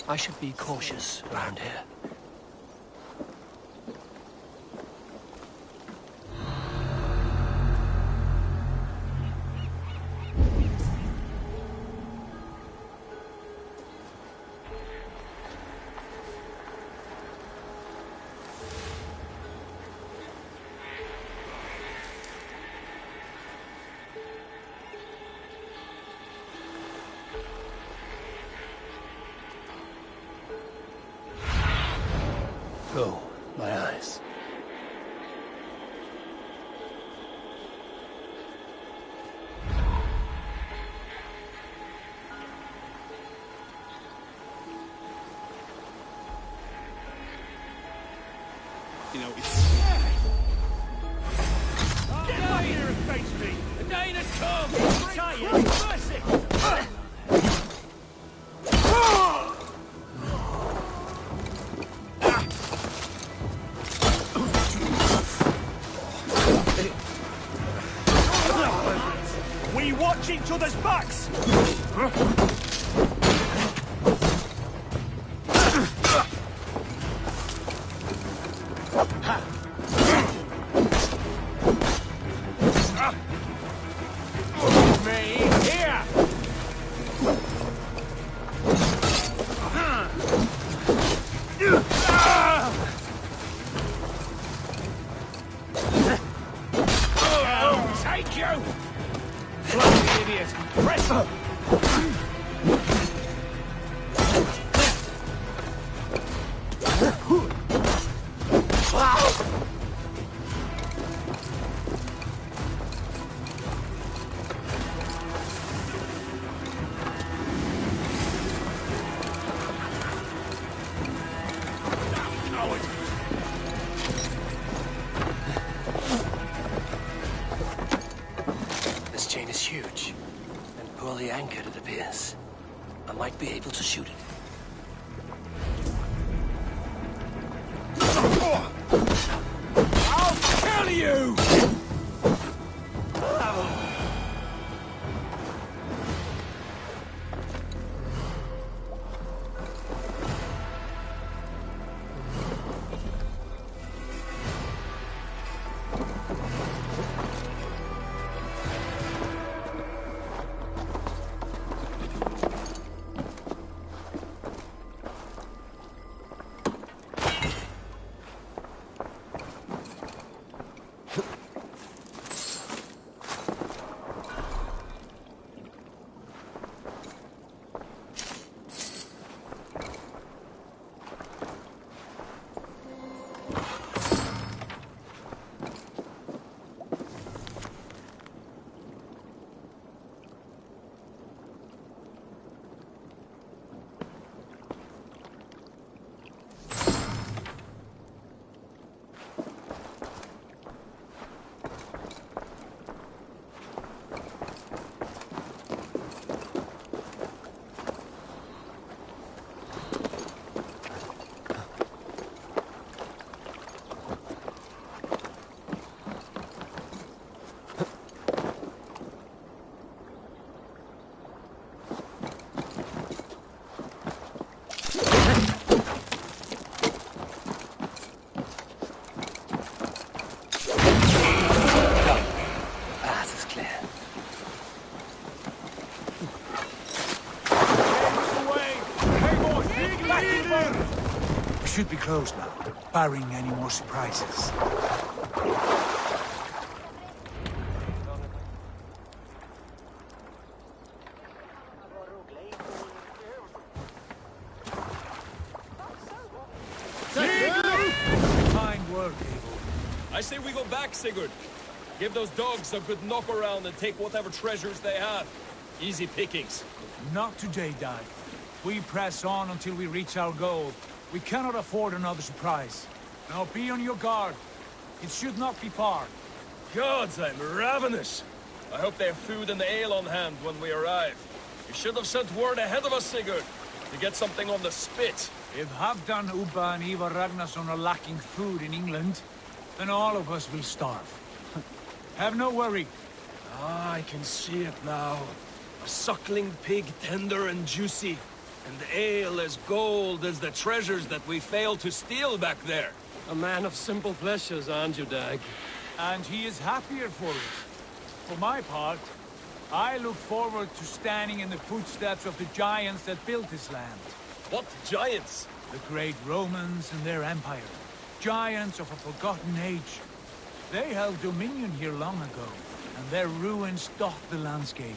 I should be cautious around here. Oh, my eyes. You know, it's... Get back here and face me! The day has come! Tell you, mercy! We watch each other's backs! This chain is huge and poorly anchored, it appears. I might be able to shoot it. I'll kill you! Should be closed now, barring any more surprises. Fine work, Abel. I say we go back, Sigurd. Give those dogs a good knock around and take whatever treasures they have. Easy pickings. Not today, Dad. We press on until we reach our goal. We cannot afford another surprise. Now be on your guard. It should not be far. Gods, I'm ravenous. I hope they have food and ale on hand when we arrive. You should have sent word ahead of us, Sigurd, to get something on the spit. If Halfdan, Ubba and Ivar Ragnarsson are lacking food in England, then all of us will starve. Have no worry. Ah, I can see it now. A suckling pig, tender and juicy. And ale as gold as the treasures that we failed to steal back there. A man of simple pleasures, aren't you, Dag? And he is happier for it. For my part, I look forward to standing in the footsteps of the giants that built this land. What giants? The great Romans and their empire. Giants of a forgotten age. They held dominion here long ago, and their ruins dot the landscape.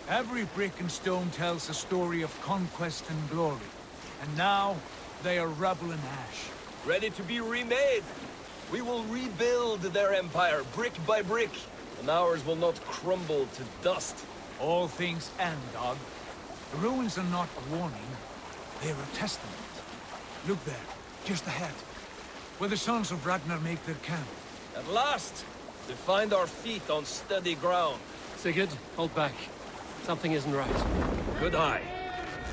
Every brick and stone tells a story of conquest and glory. And now, they are rubble and ash. Ready to be remade. We will rebuild their empire brick by brick, and ours will not crumble to dust. All things end, dog. The ruins are not a warning. They're a testament. Look there, just ahead, where the sons of Ragnar make their camp. At last, to find our feet on steady ground. Sigurd, hold back. Something isn't right. Good eye.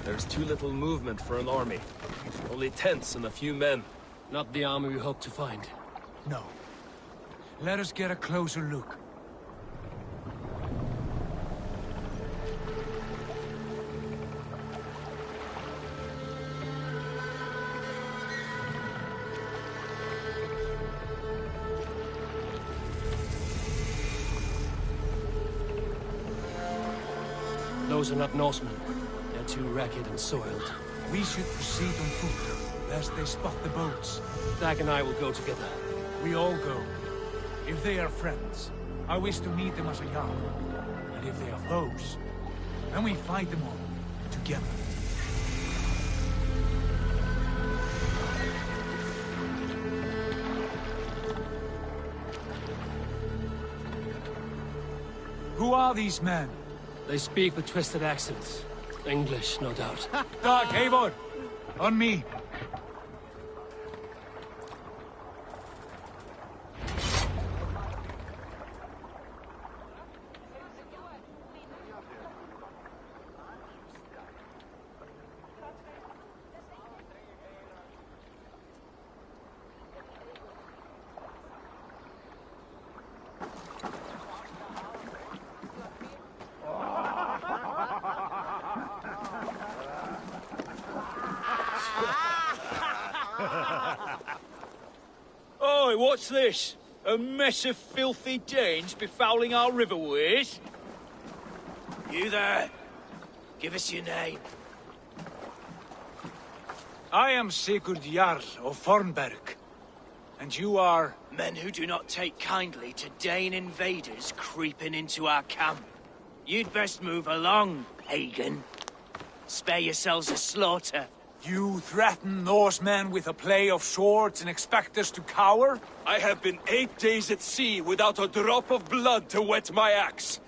There's too little movement for an army. Only tents and a few men. Not the army we hoped to find. No. Let us get a closer look. Those are not Norsemen. They're too ragged and soiled. We should proceed on foot, lest they spot the boats. Dag and I will go together. We all go. If they are friends, I wish to meet them as a Jarl. And if they are foes, then we fight them all, together. Who are these men? They speak with twisted accents. English, no doubt. Dag, Eivor! On me! Oi, what's this? A mess of filthy Danes befouling our riverways? You there? Give us your name. I am Sigurd Jarl of Fornberg. And you are... Men who do not take kindly to Dane invaders creeping into our camp. You'd best move along, pagan. Spare yourselves a slaughter. You threaten Norsemen with a play of swords and expect us to cower? I have been 8 days at sea without a drop of blood to wet my axe.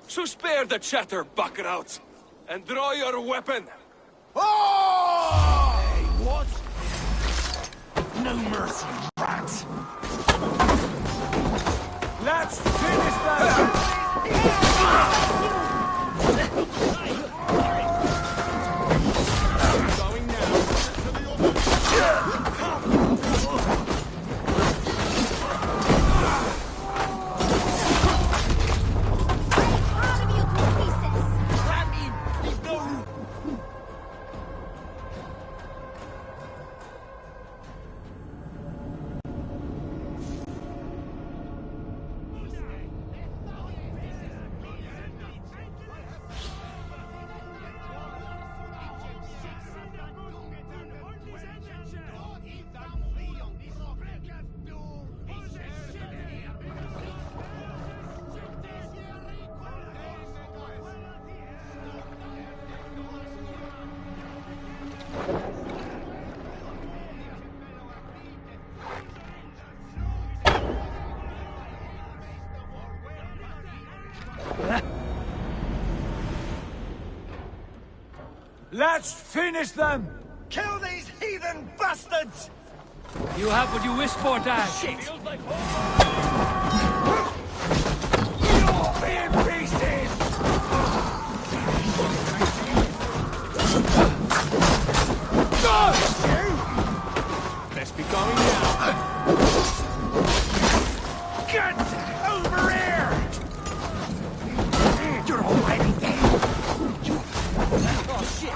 So spare the chatter, buckerout, and draw your weapon. Oh! Hey, what? No mercy, rats! Let's finish that! Let's finish them! Kill these heathen bastards! You have what you wish for, Dag. Shit! You'll be in pieces! Best be going now. Get over here! You're already dead! Oh, shit!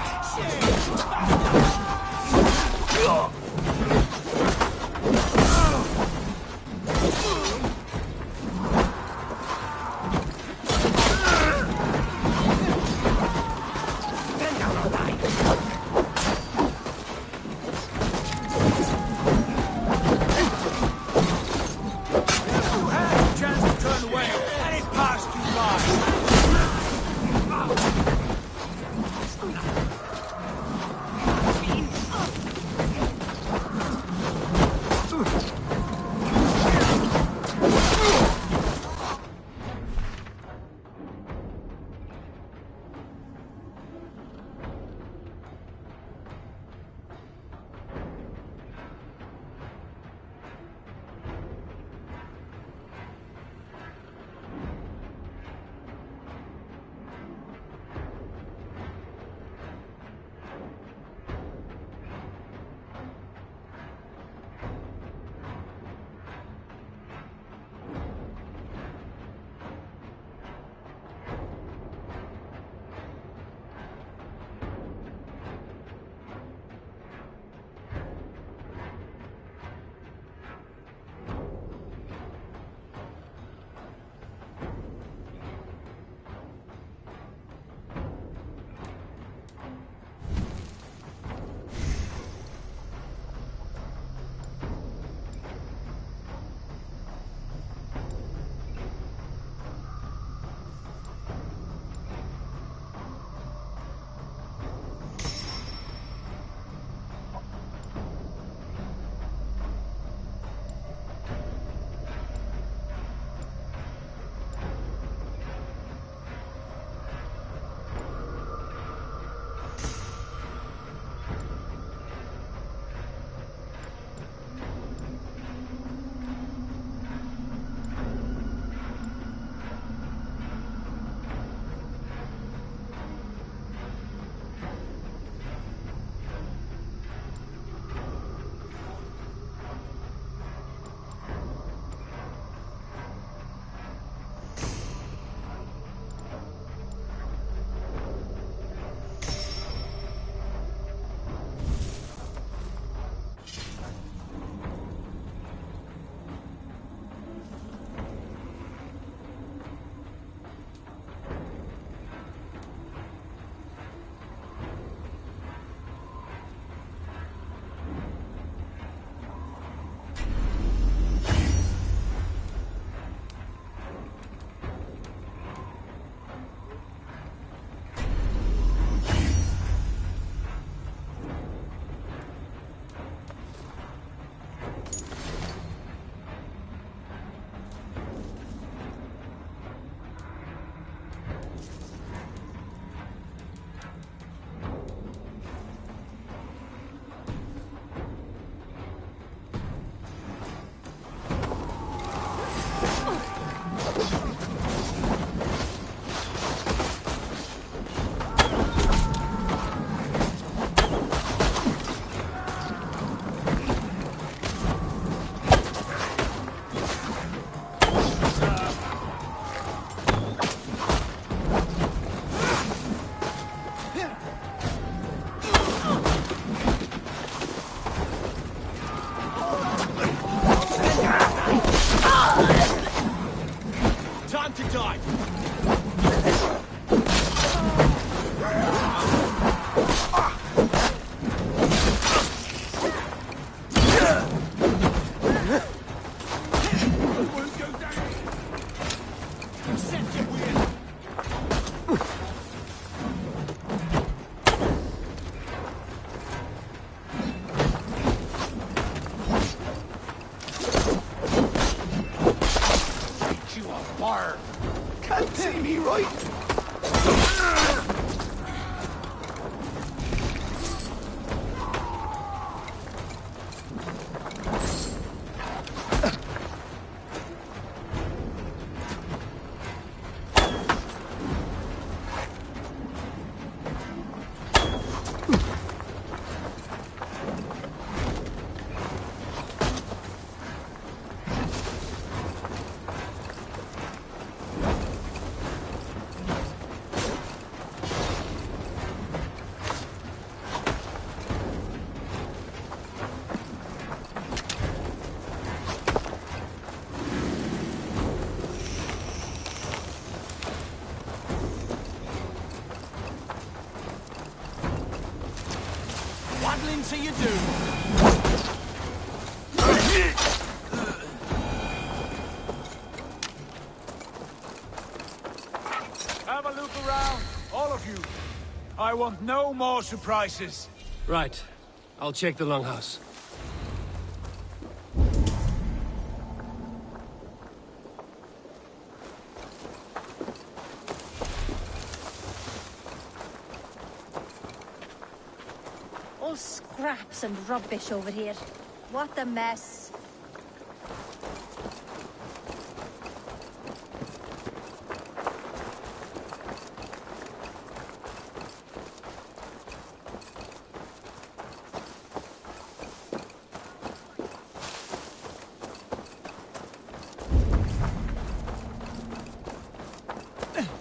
to die! Can't see me, right? Waddling till you do. Have a look around, all of you. I want no more surprises. Right. I'll check the longhouse. All scraps and rubbish over here. What a mess.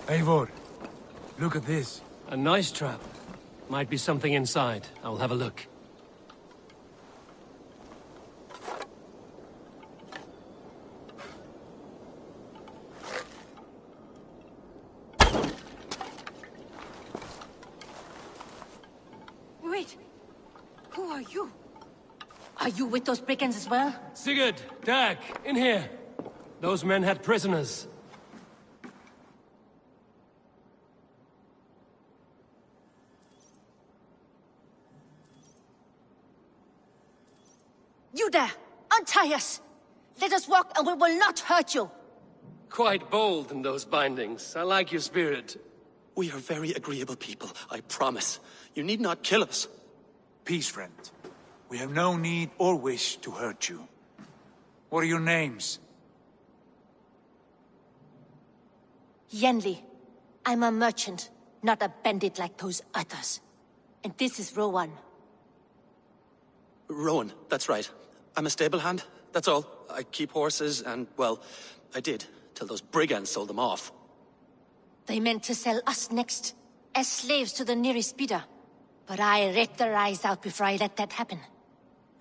Eivor, look at this. A nice trap. Might be something inside. I'll have a look. Wait. Who are you? Are you with those brigands as well? Sigurd! Dag! In here! Those men had prisoners. You there! Untie us! Let us walk and we will not hurt you! Quite bold in those bindings. I like your spirit. We are very agreeable people, I promise. You need not kill us. Peace, friend. We have no need or wish to hurt you. What are your names? Yenli. I'm a merchant, not a bandit like those others. And this is Rowan. Rowan, that's right. I'm a stable hand, that's all. I keep horses and, well, I did, till those brigands sold them off. They meant to sell us next, as slaves to the nearest bidder. But I ripped their eyes out before I let that happen.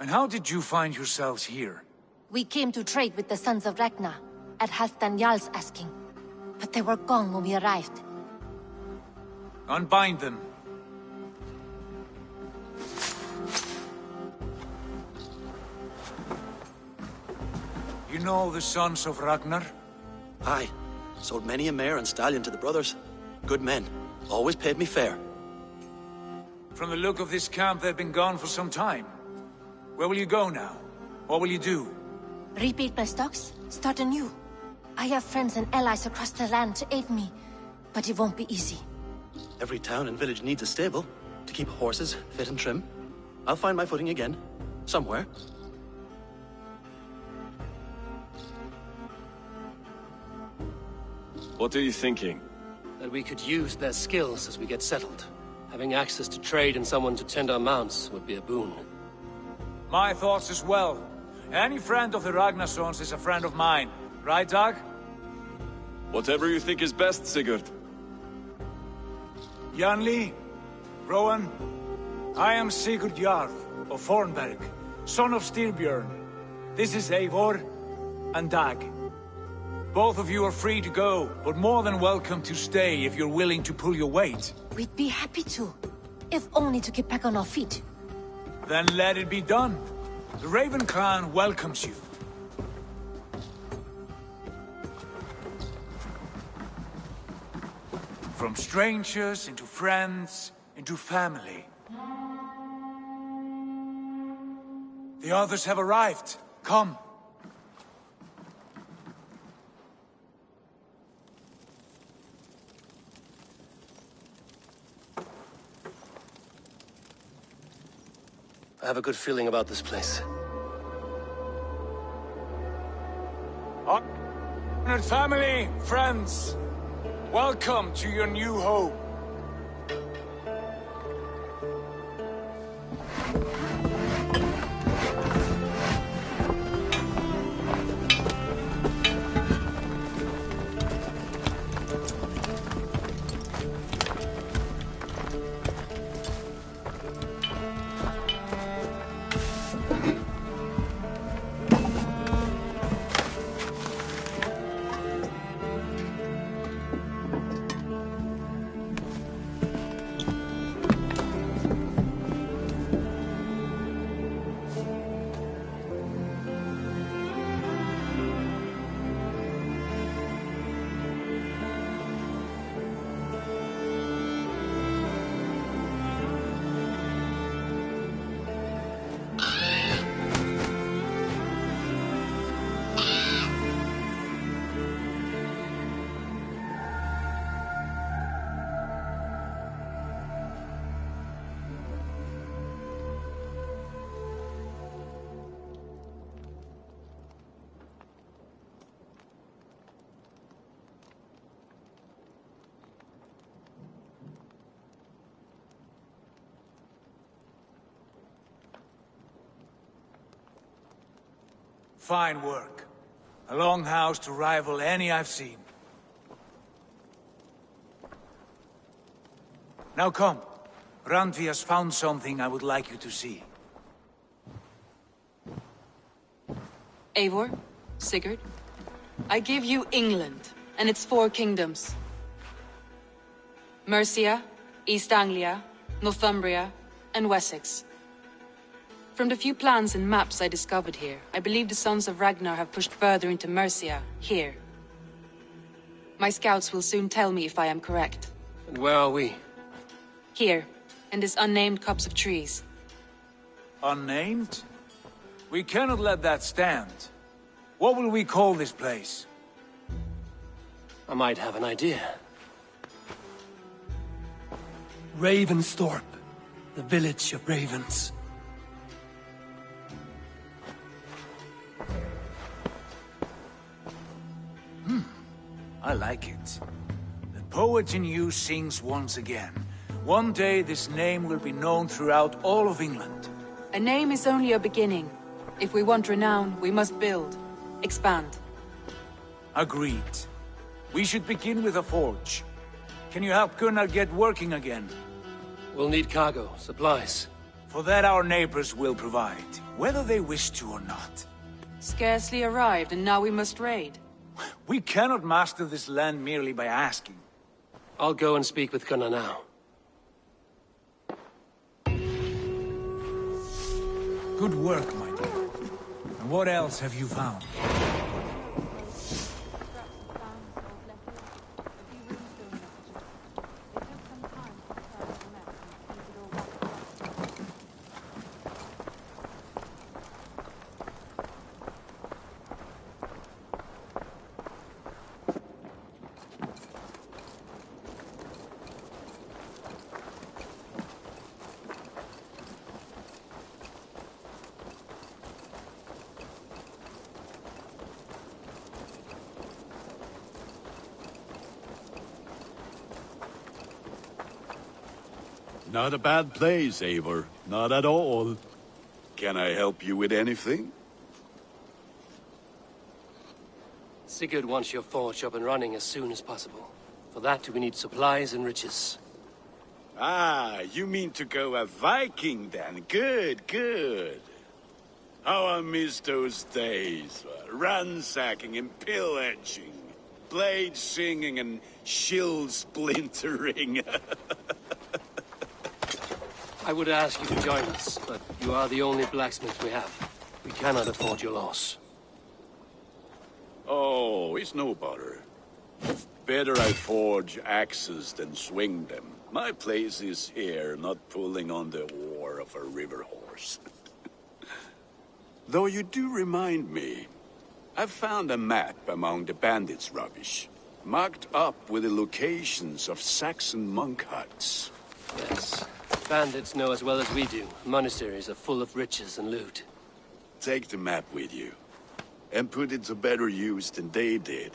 And how did you find yourselves here? We came to trade with the Sons of Ragnar, at Halfdan Jarl's asking. But they were gone when we arrived. Unbind them. You know the Sons of Ragnar? Aye. Sold many a mare and stallion to the brothers. Good men. Always paid me fair. From the look of this camp, they've been gone for some time. Where will you go now? What will you do? Rebuild my stocks, start anew. I have friends and allies across the land to aid me, but it won't be easy. Every town and village needs a stable to keep horses fit and trim. I'll find my footing again. Somewhere. What are you thinking? That we could use their skills as we get settled. Having access to trade and someone to tend our mounts would be a boon. My thoughts as well. Any friend of the Ragnarsons is a friend of mine. Right, Dag? Whatever you think is best, Sigurd. Janli, Rowan, I am Sigurd Jarl of Fornberg, son of Styrbjörn. This is Eivor and Dag. Both of you are free to go, but more than welcome to stay if you're willing to pull your weight. We'd be happy to, if only to get back on our feet. Then let it be done. The Raven Clan welcomes you. From strangers into friends, into family. The others have arrived. Come. I have a good feeling about this place. Honored family, friends, welcome to your new home. Fine work. A longhouse to rival any I've seen. Now come. Randvi has found something I would like you to see. Eivor, Sigurd, I give you England and its 4 kingdoms. Mercia, East Anglia, Northumbria, and Wessex. From the few plans and maps I discovered here, I believe the Sons of Ragnar have pushed further into Mercia, here. My scouts will soon tell me if I am correct. And where are we? Here, in this unnamed copse of trees. Unnamed? We cannot let that stand. What will we call this place? I might have an idea. Ravensthorpe, the village of ravens. I like it. The poet in you sings once again. One day this name will be known throughout all of England. A name is only a beginning. If we want renown, we must build, expand. Agreed. We should begin with a forge. Can you help Gunnar get working again? We'll need cargo, supplies. For that our neighbors will provide, whether they wish to or not. Scarcely arrived, and now we must raid. We cannot master this land merely by asking. I'll go and speak with Gunnar now. Good work, my dear. And what else have you found? Not a bad place, Eivor. Not at all. Can I help you with anything? Sigurd wants your forge up and running as soon as possible. For that, we need supplies and riches. Ah, you mean to go a Viking then? Good, good. How I miss those days. Ransacking and pillaging. blade singing and shield splintering. I would ask you to join us, but you are the only blacksmith we have. We cannot afford your loss. Oh, it's no bother. Better I forge axes than swing them. My place is here, not pulling on the oar of a river horse. Though you do remind me, I found a map among the bandits' rubbish, marked up with the locations of Saxon monk huts. Yes, bandits know as well as we do. Monasteries are full of riches and loot. Take the map with you, and put it to better use than they did.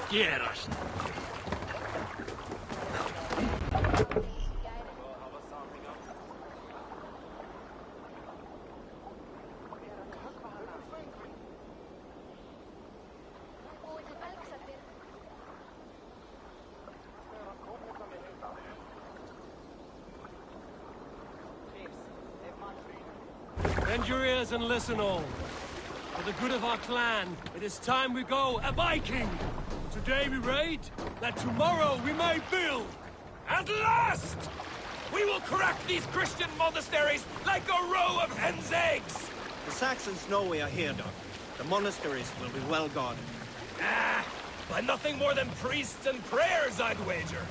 Quieras. Bend your ears and listen all. For the good of our clan, it is time we go a Viking! Today we raid, that tomorrow we may build! At last! We will crack these Christian monasteries like a row of hen's eggs! The Saxons know we are here, Doc. The monasteries will be well guarded. Ah, by nothing more than priests and prayers, I'd wager.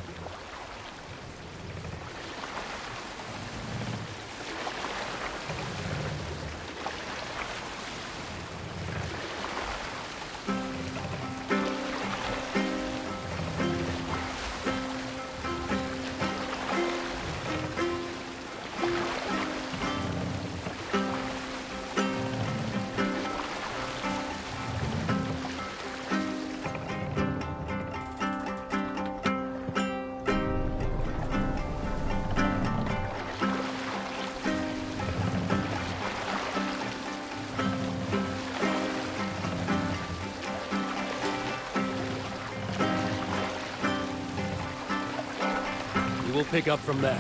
We'll pick up from there.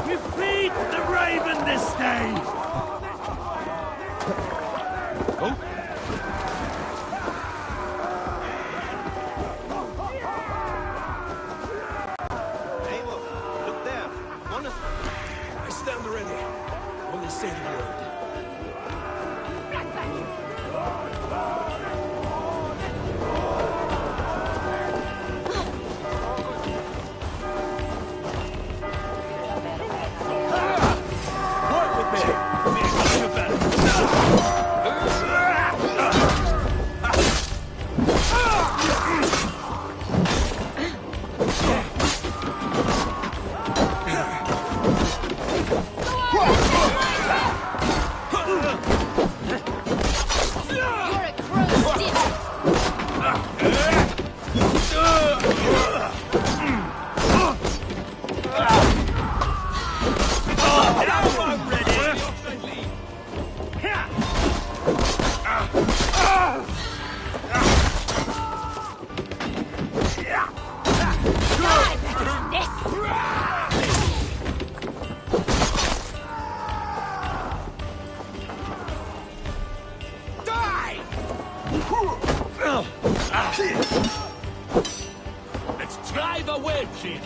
We feed the raven this day! Oh. Hey, look there. I stand ready. Only say the word. Let's drive a wedge in.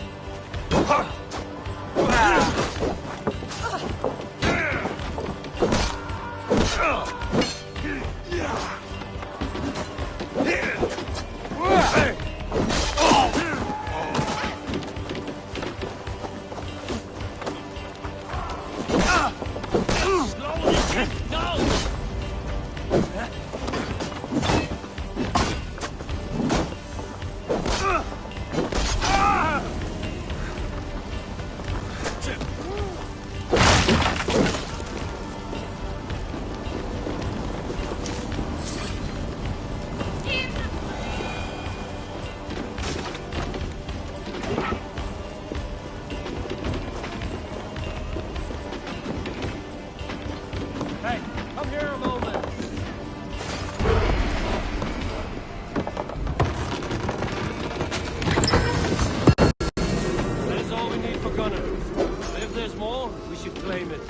Hey, come here a moment. That is all we need for gunners. But if there's more, we should claim it.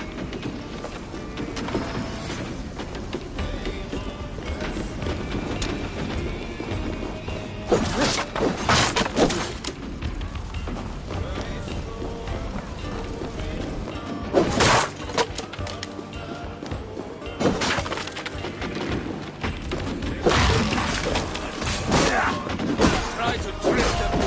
Try to trick them.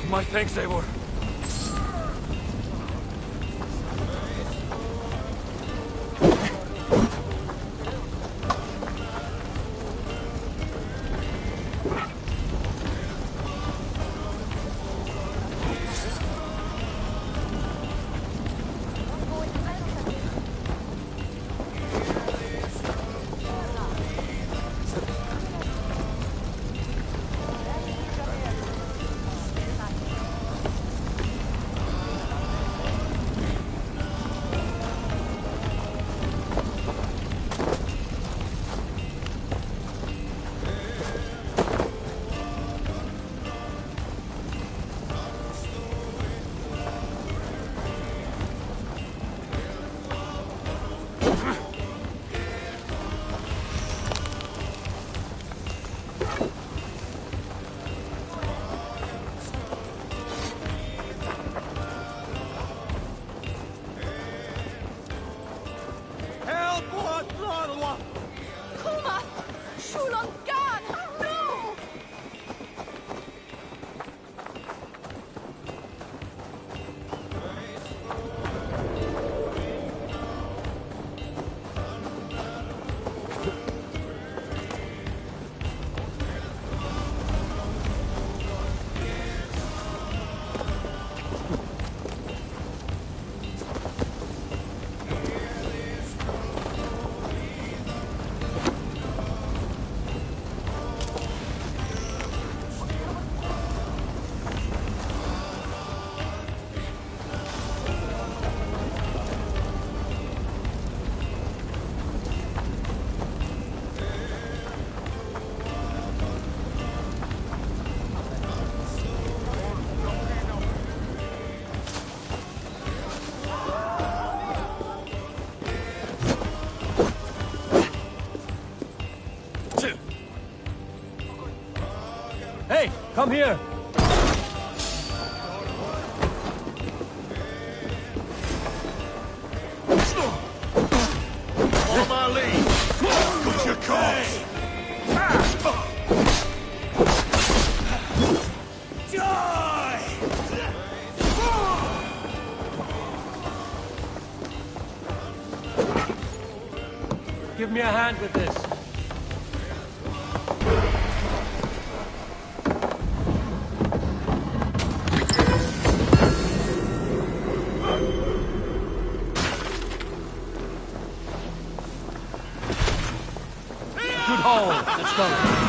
My thanks, Eivor. Kuma! Shulongan! No! Hey, come here! Follow my lead. What's your cause? Die! Give me a hand with this. Good haul. Let's go.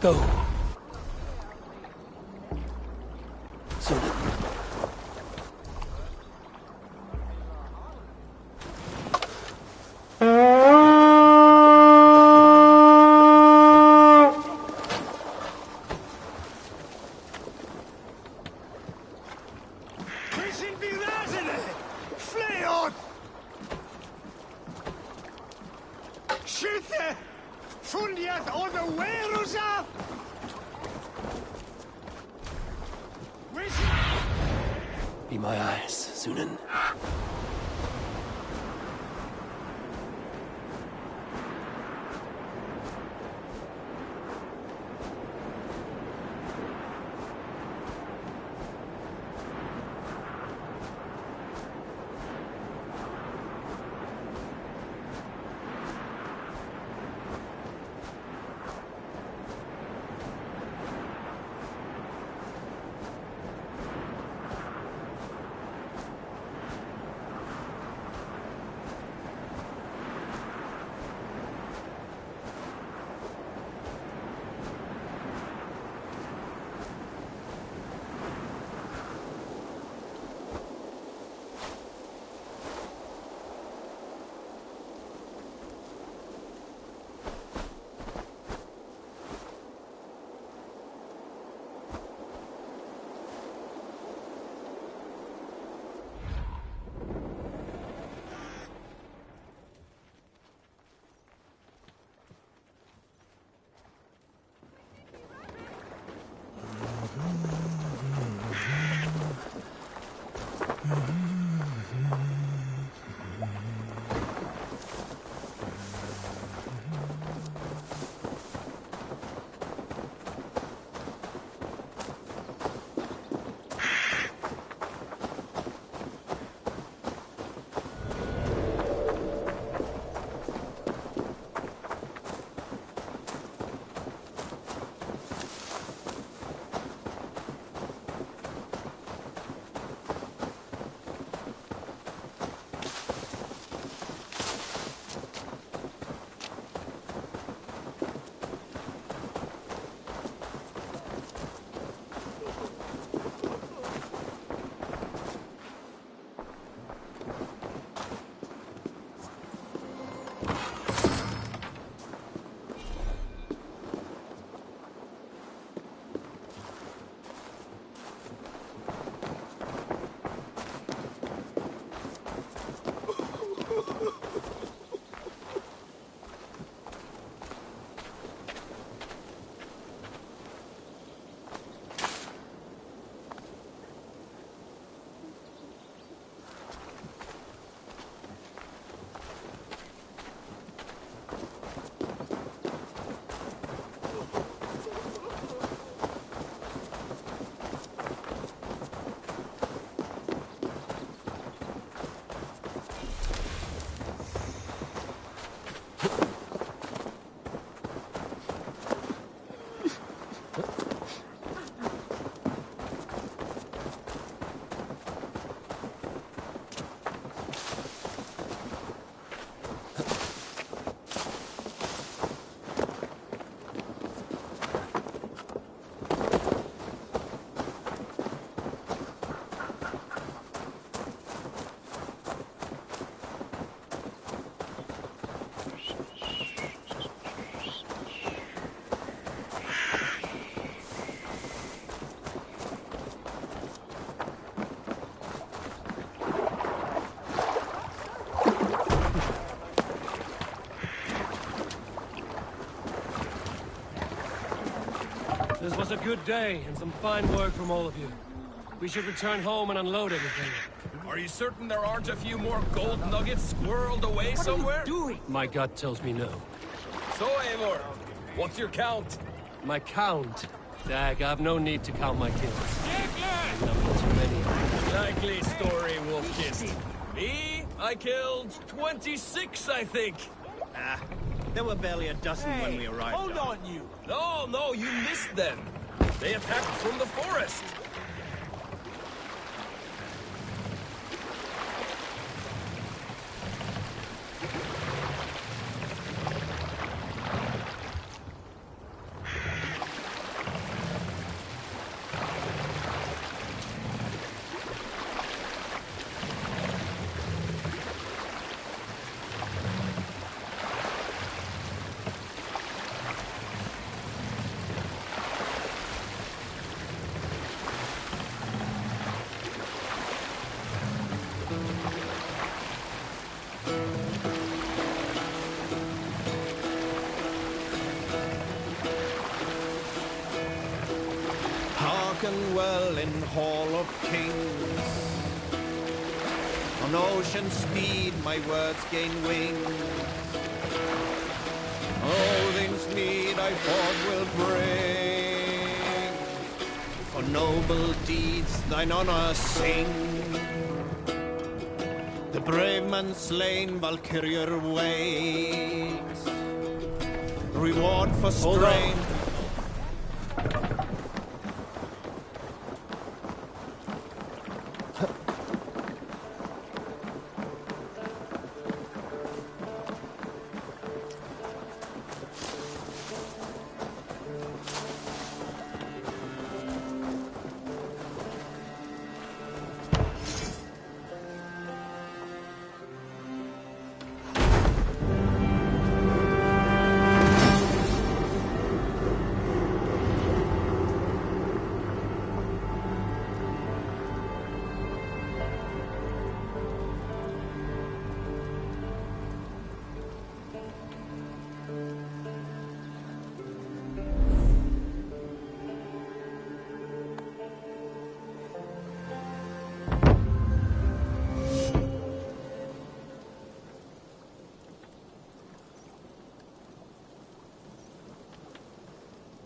Go. Soon. Be my eyes, Sunan. This was a good day, and some fine work from all of you. We should return home and unload everything. Are you certain there aren't a few more gold nuggets squirreled away somewhere? What are you doing? My gut tells me no. So, Eivor, what's your count? My count? Dag, I've no need to count my kills. I number too many. Likely story, Wolf-Kissed. Me? I killed 26, I think. Ah, there were barely a dozen when we arrived. Hold on, you! No, you missed them. They attacked from the forest. Hearken well in Hall of Kings. On ocean speed my words gain wings. Odin's mead I forth will bring. For noble deeds thine honor sing. The brave man slain Valkyrier waits. Reward for strength.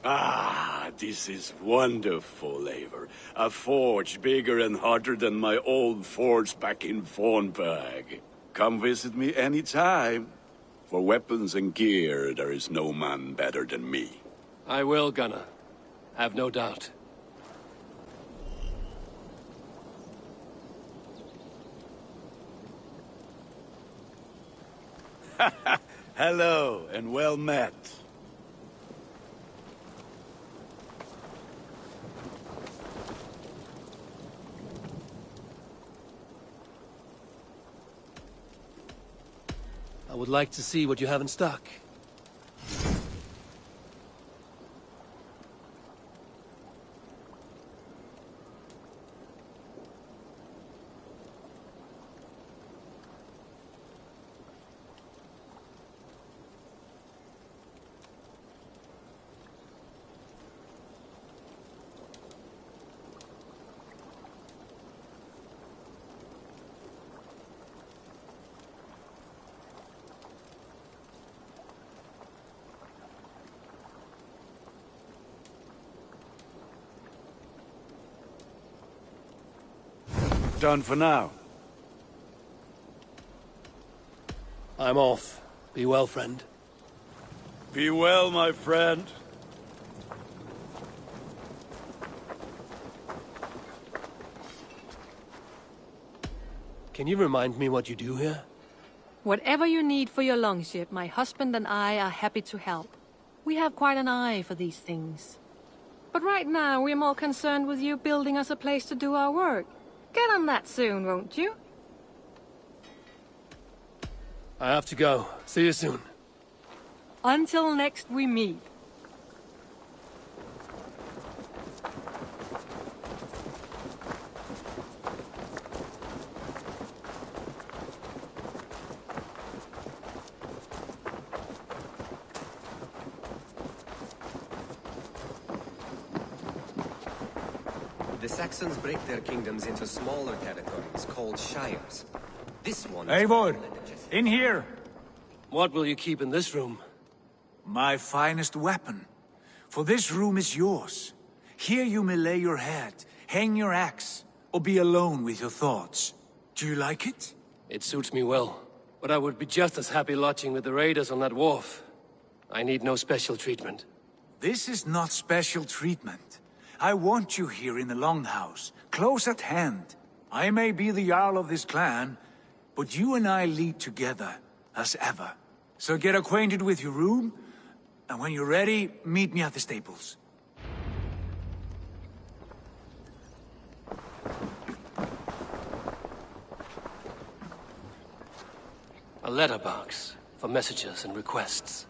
Ah, this is wonderful, Eivor. A forge bigger and hotter than my old forge back in Fornberg. Come visit me anytime. For weapons and gear, there is no man better than me. I will, Gunnar. Have no doubt. Hello, and well met. I would like to see what you have in stock. Done for now. I'm off. Be well, friend. Be well, my friend. Can you remind me what you do here? Whatever you need for your longship, my husband and I are happy to help. We have quite an eye for these things. But right now, we're more concerned with you building us a place to do our work. Get on that soon, won't you? I have to go. See you soon. Until next we meet. The Saxons break their kingdoms into smaller territories called shires. This one... Eivor! In here! What will you keep in this room? My finest weapon. For this room is yours. Here you may lay your head, hang your axe, or be alone with your thoughts. Do you like it? It suits me well, but I would be just as happy lodging with the raiders on that wharf. I need no special treatment. This is not special treatment. I want you here in the Longhouse, close at hand. I may be the Jarl of this clan, but you and I lead together, as ever. So get acquainted with your room, and when you're ready, meet me at the stables. A letterbox for messages and requests.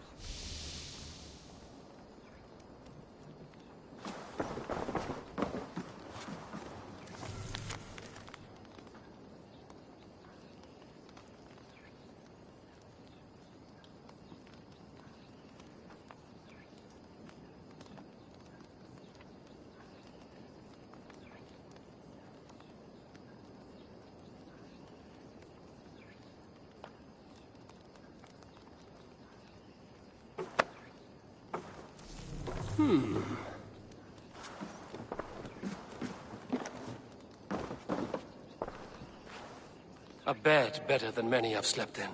A bed better than many I've slept in,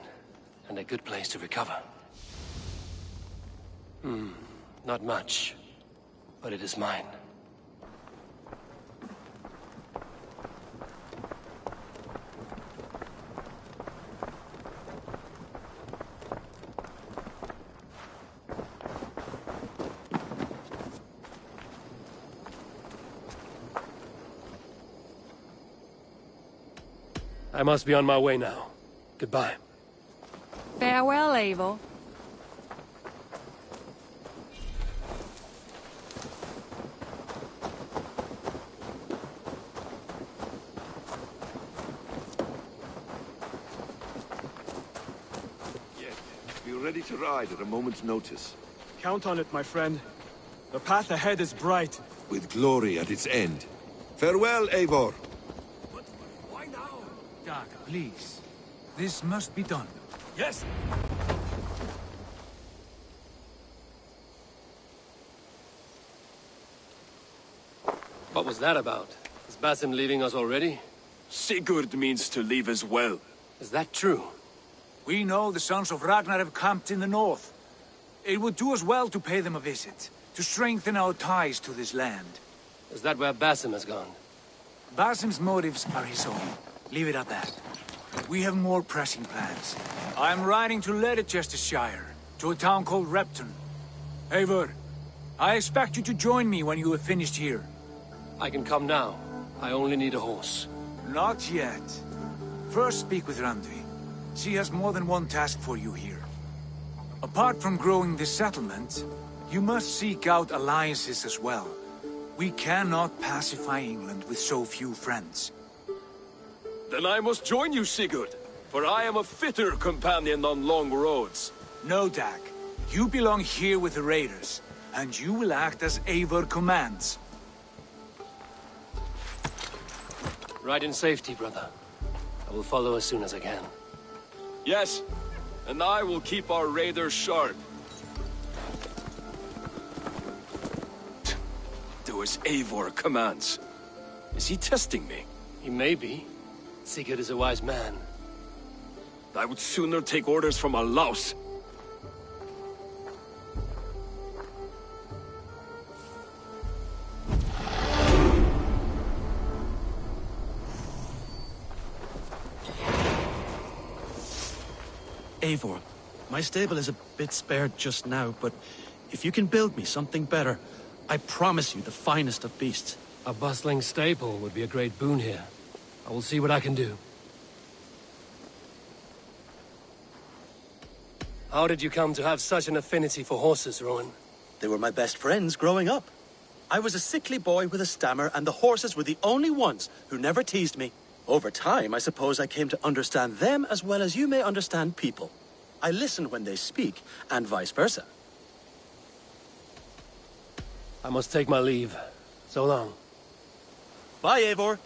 and a good place to recover. Not much, but it is mine. I must be on my way now. Goodbye. Farewell, Eivor. Yes, be ready to ride at a moment's notice. Count on it, my friend. The path ahead is bright. With glory at its end. Farewell, Eivor. Dag, please. This must be done. Yes! What was that about? Is Basim leaving us already? Sigurd means to leave as well. Is that true? We know the sons of Ragnar have camped in the north. It would do us well to pay them a visit, to strengthen our ties to this land. Is that where Basim has gone? Basim's motives are his own. Leave it at that. We have more pressing plans. I'm riding to Leicestershire, to a town called Repton. Eivor, I expect you to join me when you have finished here. I can come now. I only need a horse. Not yet. First speak with Randvi. She has more than one task for you here. Apart from growing this settlement, you must seek out alliances as well. We cannot pacify England with so few friends. Then I must join you, Sigurd, for I am a fitter companion on long roads. No, Dag. You belong here with the raiders, and you will act as Eivor commands. Ride in safety, brother. I will follow as soon as I can. Yes, and I will keep our raiders sharp. Do as Eivor commands. Is he testing me? He may be. Sigurd is a wise man. I would sooner take orders from a louse. Eivor, my stable is a bit spared just now, but if you can build me something better, I promise you the finest of beasts. A bustling stable would be a great boon here. I will see what I can do. How did you come to have such an affinity for horses, Rowan? They were my best friends growing up. I was a sickly boy with a stammer, and the horses were the only ones who never teased me. Over time, I suppose I came to understand them as well as you may understand people. I listen when they speak, and vice versa. I must take my leave. So long. Bye, Eivor.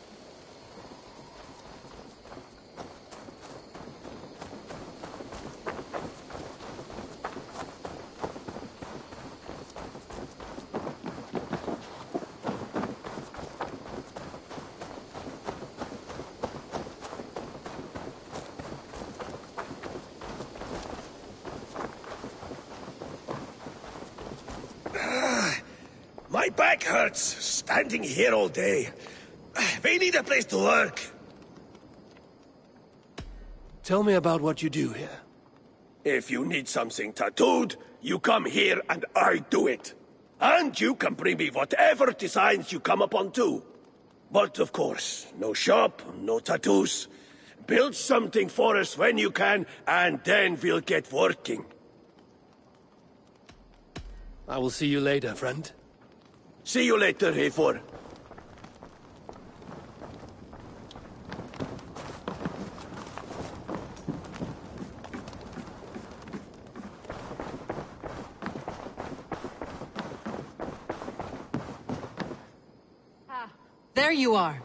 My back hurts, standing here all day. We need a place to work. Tell me about what you do here. If you need something tattooed, you come here and I do it. And you can bring me whatever designs you come upon too. But of course, no shop, no tattoos. Build something for us when you can, and then we'll get working. I will see you later, friend. See you later, Eivor. There you are.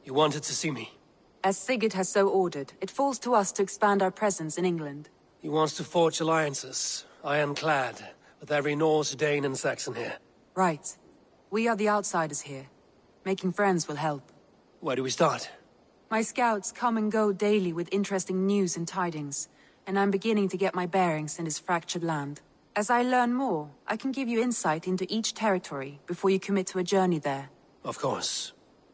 You wanted to see me? As Sigurd has so ordered, it falls to us to expand our presence in England. He wants to forge alliances, ironclad, with every Norse, Dane and Saxon here. Right. We are the outsiders here. Making friends will help. Where do we start? My scouts come and go daily with interesting news and tidings, and I'm beginning to get my bearings in this fractured land. As I learn more, I can give you insight into each territory before you commit to a journey there. Of course.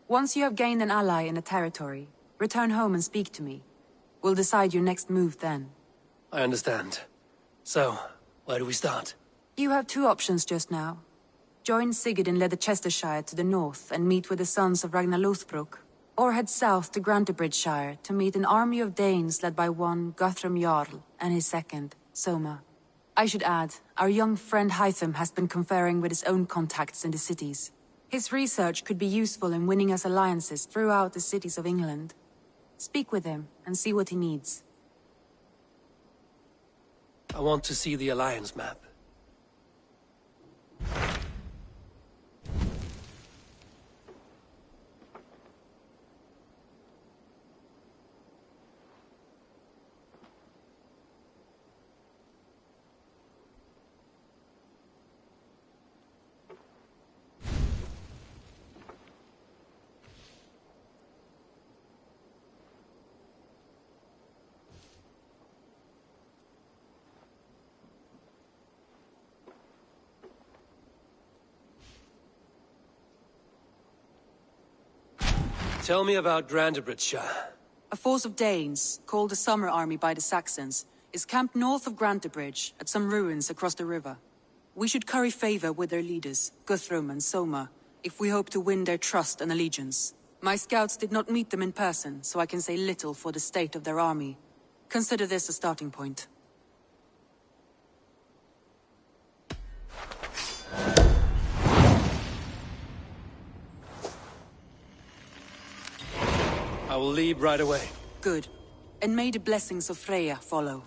Once you have gained an ally in a territory, return home and speak to me. We'll decide your next move then. I understand. So, where do we start? You have two options just now. Join Sigurd in Leicestershire to the north and meet with the sons of Ragnar Lothbrok, or head south to Grantebridgeshire to meet an army of Danes led by one Guthrum Jarl and his second, Soma. I should add, our young friend Hytham has been conferring with his own contacts in the cities. His research could be useful in winning us alliances throughout the cities of England. Speak with him and see what he needs. I want to see the alliance map. Tell me about Grantebridgeshire. A force of Danes, called the Summer Army by the Saxons, is camped north of Grantebridge at some ruins across the river. We should curry favor with their leaders, Guthrum and Soma, if we hope to win their trust and allegiance. My scouts did not meet them in person, so I can say little for the state of their army. Consider this a starting point. I will leave right away. Good. And may the blessings of Freya follow.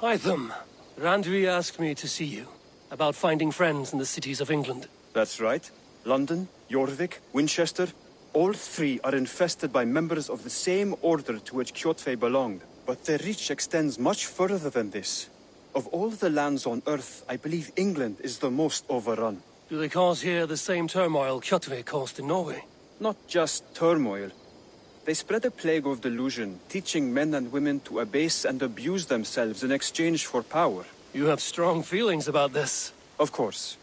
Hytham, Randvi asked me to see you about finding friends in the cities of England. That's right. London, Jorvik, Winchester, all three are infested by members of the same order to which Kjotve belonged. But their reach extends much further than this. Of all the lands on Earth, I believe England is the most overrun. Do they cause here the same turmoil Kjotve caused in Norway? Not just turmoil. They spread a plague of delusion, teaching men and women to abase and abuse themselves in exchange for power. You have strong feelings about this. Of course.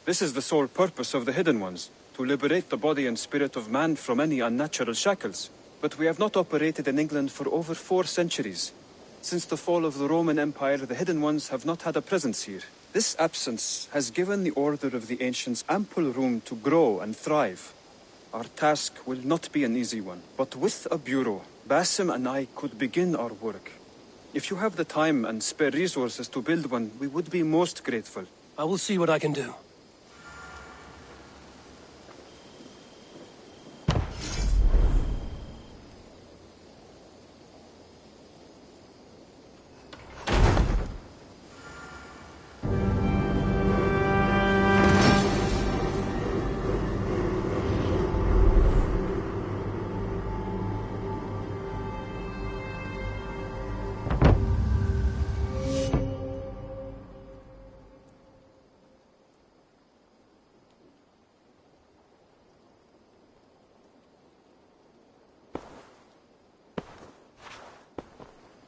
This is the sole purpose of the Hidden Ones, to liberate the body and spirit of man from any unnatural shackles. But we have not operated in England for over 4 centuries. Since the fall of the Roman Empire, the Hidden Ones have not had a presence here. This absence has given the Order of the Ancients ample room to grow and thrive. Our task will not be an easy one, but with a bureau, Basim and I could begin our work. If you have the time and spare resources to build one, we would be most grateful. I will see what I can do.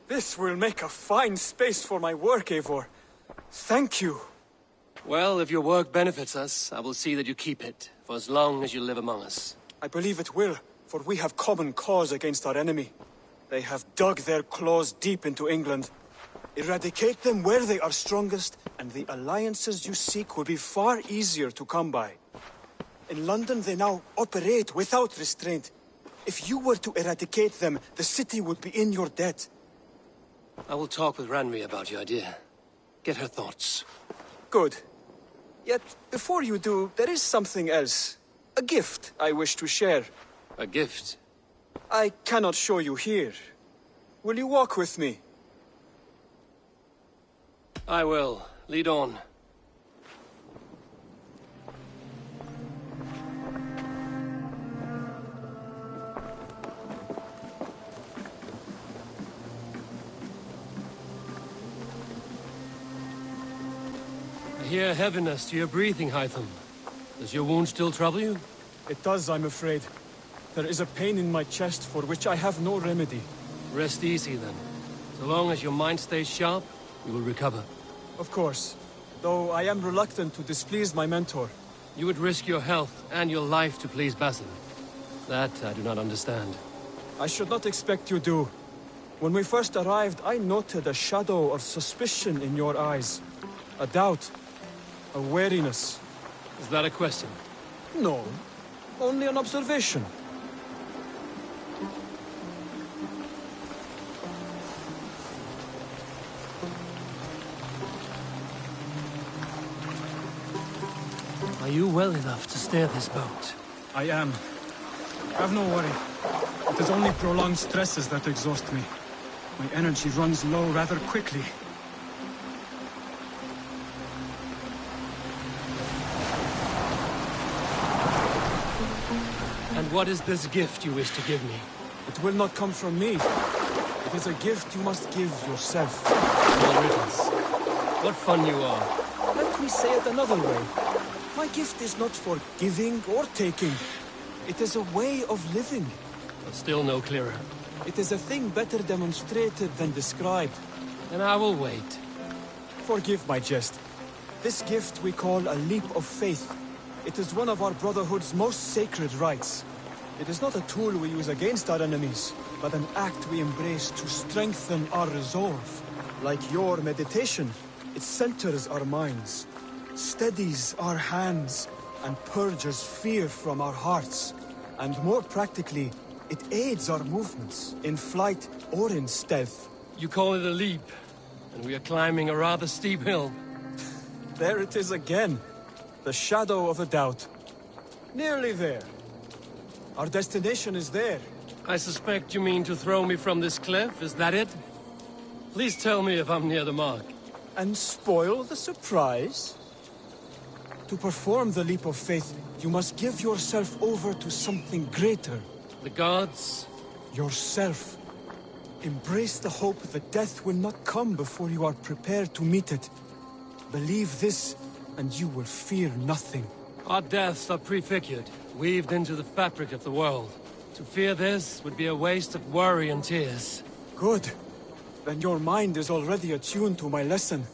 This will make a fine space for my work, Eivor. Thank you. Well, if your work benefits us, I will see that you keep it, for as long as you live among us. I believe it will, for we have common cause against our enemy. They have dug their claws deep into England. Eradicate them where they are strongest, and the alliances you seek will be far easier to come by. In London, they now operate without restraint. If you were to eradicate them, the city would be in your debt. I will talk with Randvi about your idea. Get her thoughts. Good. Yet, before you do, there is something else. A gift I wish to share. A gift? I cannot show you here. Will you walk with me? I will. Lead on. I hear heaviness to your breathing, Hytham. Does your wound still trouble you? It does, I'm afraid. There is a pain in my chest for which I have no remedy. Rest easy, then. So long as your mind stays sharp, you will recover. Of course. Though I am reluctant to displease my mentor. You would risk your health and your life to please Basim. That I do not understand. I should not expect you do. When we first arrived, I noted a shadow of suspicion in your eyes. A doubt. A wariness. Is that a question? No. Only an observation. Are you well enough to steer this boat? I am. Have no worry. It is only prolonged stresses that exhaust me. My energy runs low rather quickly. And what is this gift you wish to give me? It will not come from me. It is a gift you must give yourself. More riddles. What fun you are. Let me say it another way. My gift is not for giving or taking. It is a way of living. But still no clearer. It is a thing better demonstrated than described. And I will wait. Forgive my jest. This gift we call a leap of faith. It is one of our Brotherhood's most sacred rites. It is not a tool we use against our enemies, but an act we embrace to strengthen our resolve. Like your meditation, it centers our minds, steadies our hands, and purges fear from our hearts. And more practically, it aids our movements, in flight or in stealth. You call it a leap, and we are climbing a rather steep hill. There it is again. The shadow of a doubt. Nearly there. Our destination is there. I suspect you mean to throw me from this cliff, is that it? Please tell me if I'm near the mark. And spoil the surprise? To perform the leap of faith, you must give yourself over to something greater. The gods? Yourself. Embrace the hope that death will not come before you are prepared to meet it. Believe this, and you will fear nothing. Our deaths are prefigured, weaved into the fabric of the world. To fear this would be a waste of worry and tears. Good. Then your mind is already attuned to my lesson.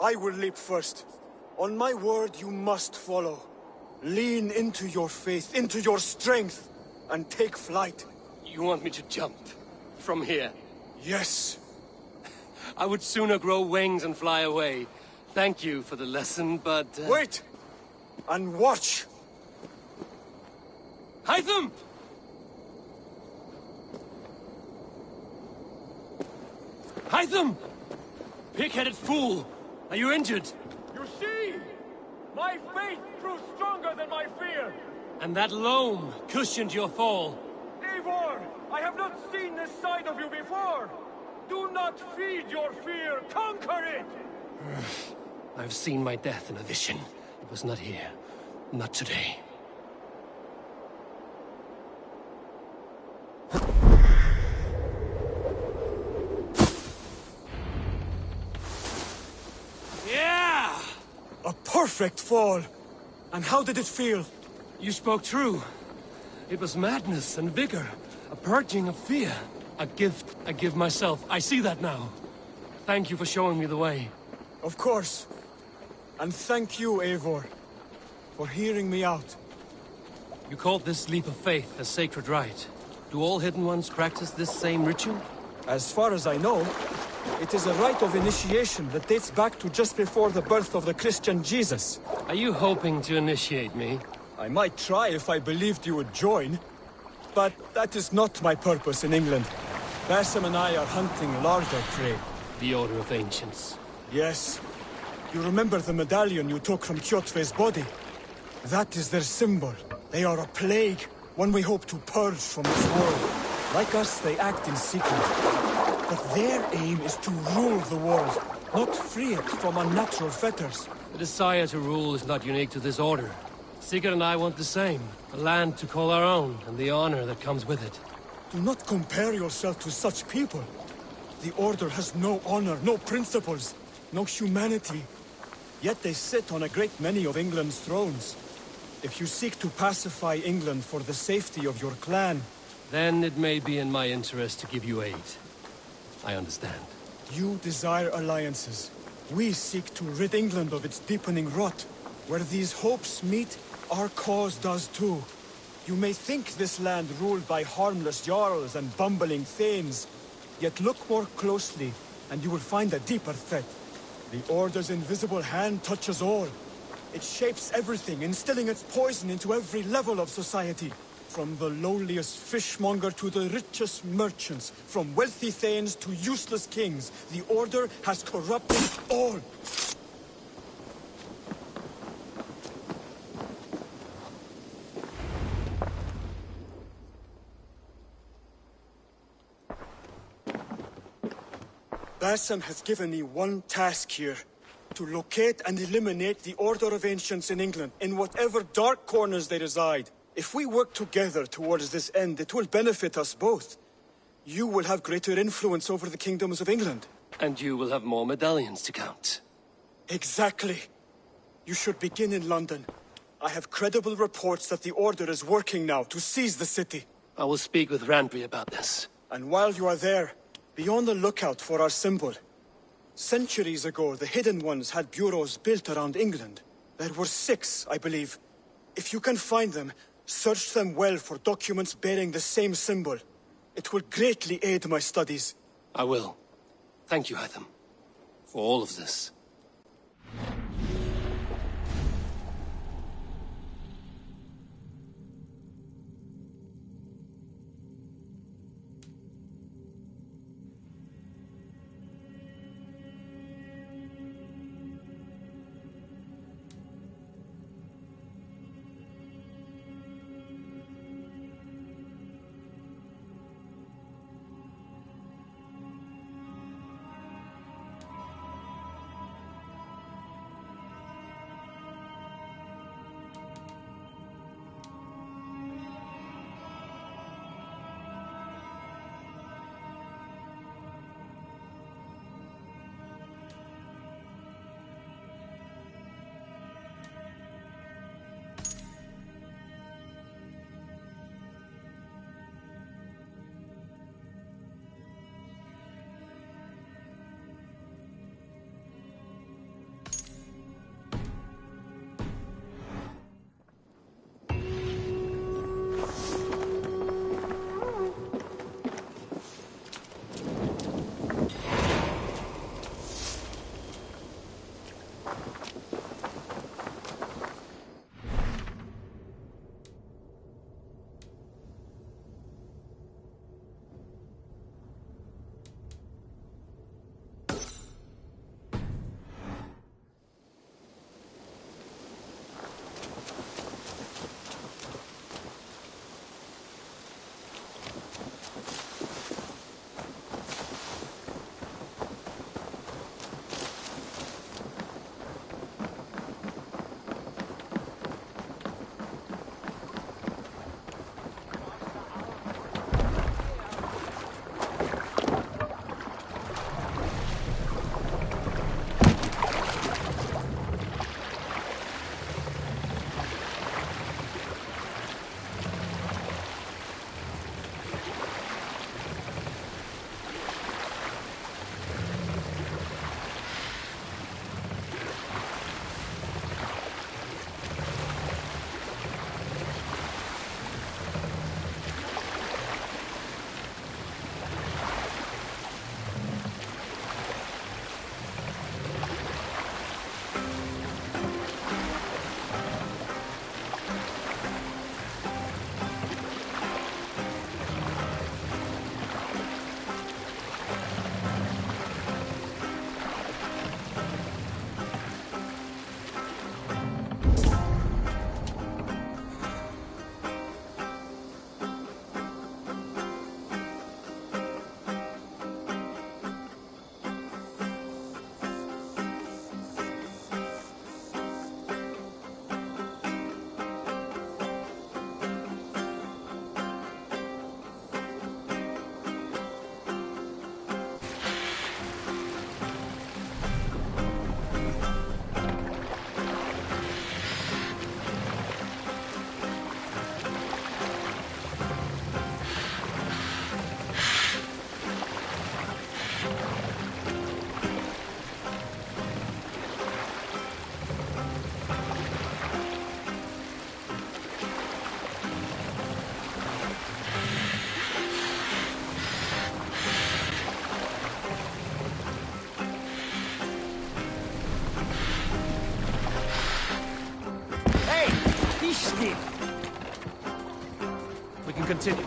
I will leap first. On my word, you must follow. Lean into your faith, into your strength, and take flight. You want me to jump? From here? Yes. I would sooner grow wings and fly away. Thank you for the lesson, but... Wait! And watch! Hytham! Hytham! Pig-headed fool! Are you injured? You see? My faith grew stronger than my fear! And that loam cushioned your fall. Eivor! I have not seen this side of you before! Do not feed your fear, conquer it! I've seen my death in a vision. It was not here. Not today. Yeah! A perfect fall! And how did it feel? You spoke true. It was madness and vigor. A purging of fear. A gift I give myself. I see that now. Thank you for showing me the way. Of course. And thank you, Eivor, for hearing me out. You called this leap of faith a sacred rite. Do all Hidden Ones practice this same ritual? As far as I know, it is a rite of initiation that dates back to just before the birth of the Christian Jesus. Are you hoping to initiate me? I might try if I believed you would join. But that is not my purpose in England. Basim and I are hunting larger prey. The Order of Ancients. Yes. You remember the medallion you took from Kjotve's body? That is their symbol. They are a plague, one we hope to purge from this world. Like us, they act in secret. But their aim is to rule the world, not free it from unnatural fetters. The desire to rule is not unique to this order. Sigurd and I want the same. A land to call our own, and the honor that comes with it. Do not compare yourself to such people. The Order has no honor, no principles, no humanity. Yet they sit on a great many of England's thrones. If you seek to pacify England for the safety of your clan... Then it may be in my interest to give you aid. I understand. You desire alliances. We seek to rid England of its deepening rot. Where these hopes meet, our cause does too. You may think this land ruled by harmless jarls and bumbling thanes. Yet look more closely, and you will find a deeper threat. The Order's invisible hand touches all. It shapes everything, instilling its poison into every level of society. From the lowliest fishmonger to the richest merchants, from wealthy thanes to useless kings, the Order has corrupted all. Basim has given me one task here. To locate and eliminate the Order of Ancients in England, in whatever dark corners they reside. If we work together towards this end, it will benefit us both. You will have greater influence over the kingdoms of England. And you will have more medallions to count. Exactly. You should begin in London. I have credible reports that the Order is working now to seize the city. I will speak with Randvi about this. And while you are there, be on the lookout for our symbol. Centuries ago, the Hidden Ones had bureaus built around England. There were 6, I believe. If you can find them, search them well for documents bearing the same symbol. It will greatly aid my studies. I will. Thank you, Hytham, for all of this. We can continue.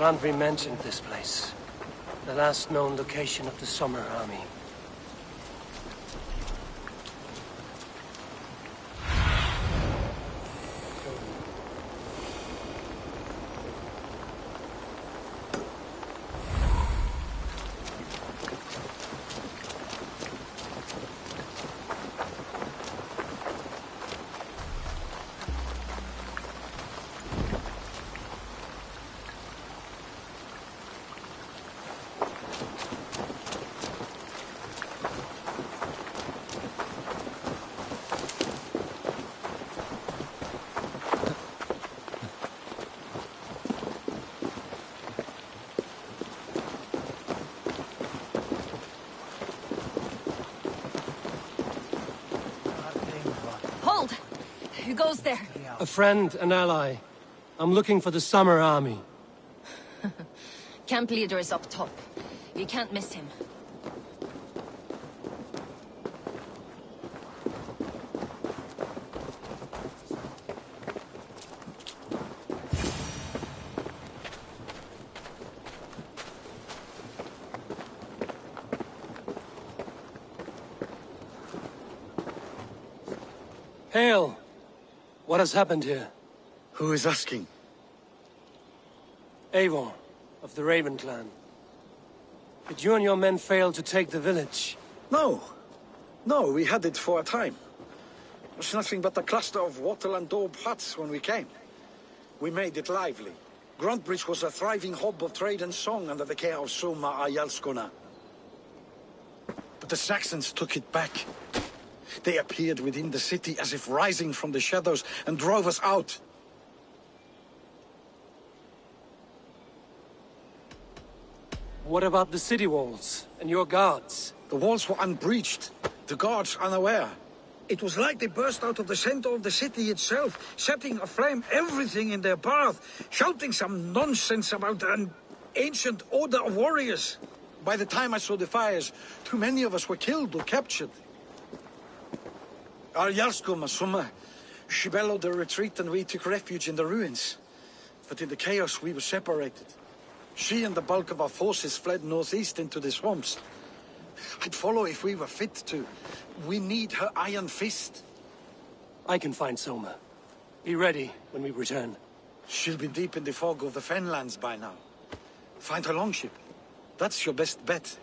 Randvi mentioned this place. The last known location of the Summer Army. Who goes there? A friend, an ally. I'm looking for the Summer Army. Camp leader is up top. You can't miss him. Hail! What has happened here? Who is asking? Eivor, of the Raven clan. Did you and your men fail to take the village? No. No, we had it for a time. It was nothing but a cluster of wattle and daub huts when we came. We made it lively. Gruntbridge was a thriving hub of trade and song under the care of Soma Ayalskona. But the Saxons took it back. They appeared within the city as if rising from the shadows and drove us out. What about the city walls and your guards? The walls were unbreached, the guards unaware. It was like they burst out of the center of the city itself, setting aflame everything in their path, shouting some nonsense about an ancient order of warriors. By the time I saw the fires, too many of us were killed or captured. Arjalsko Masuma, she bellowed a retreat and we took refuge in the ruins. But in the chaos we were separated. She and the bulk of our forces fled northeast into the swamps. I'd follow if we were fit to. We need her iron fist. I can find Soma. Be ready when we return. She'll be deep in the fog of the Fenlands by now. Find her longship. That's your best bet.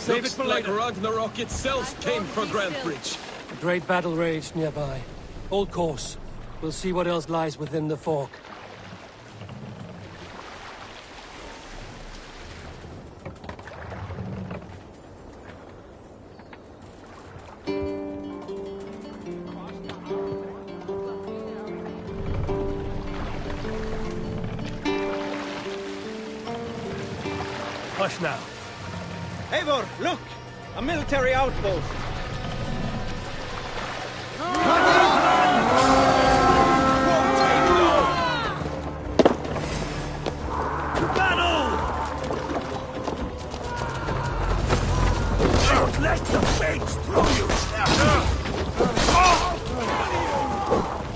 Save it for like later. Ragnarok itself came for Grantebridge. A great battle raged nearby. Hold course. We'll see what else lies within the fork. Hush now. Eivor, look! A military outpost! Don't let the fates throw you!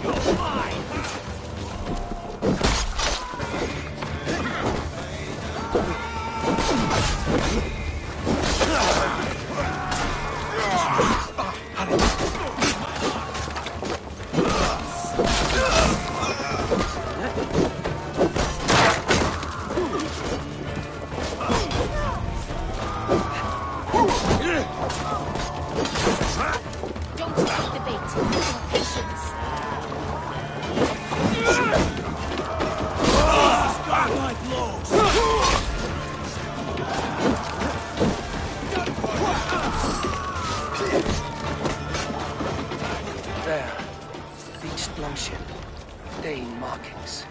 You're mine! Don't take the bait. Patience. Godlike blows! There. Beached longship. Dane markings.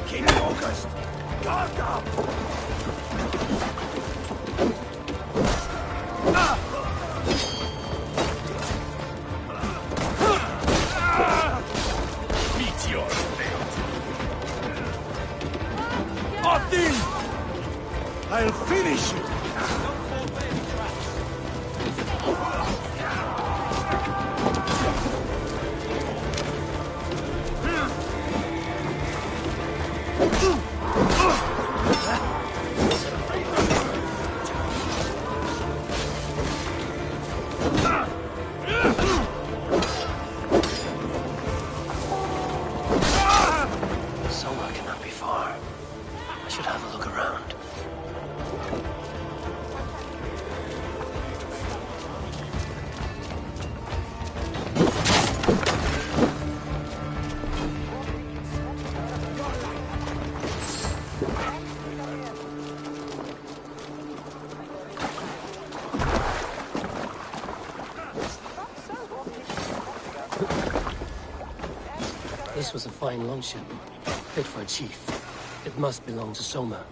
Keep focused! Guard up! Meet your fate! Odin! I'll finish you! Somewhere cannot be far. I should have a look around. This was a fine longship, fit for a chief. It must belong to Soma.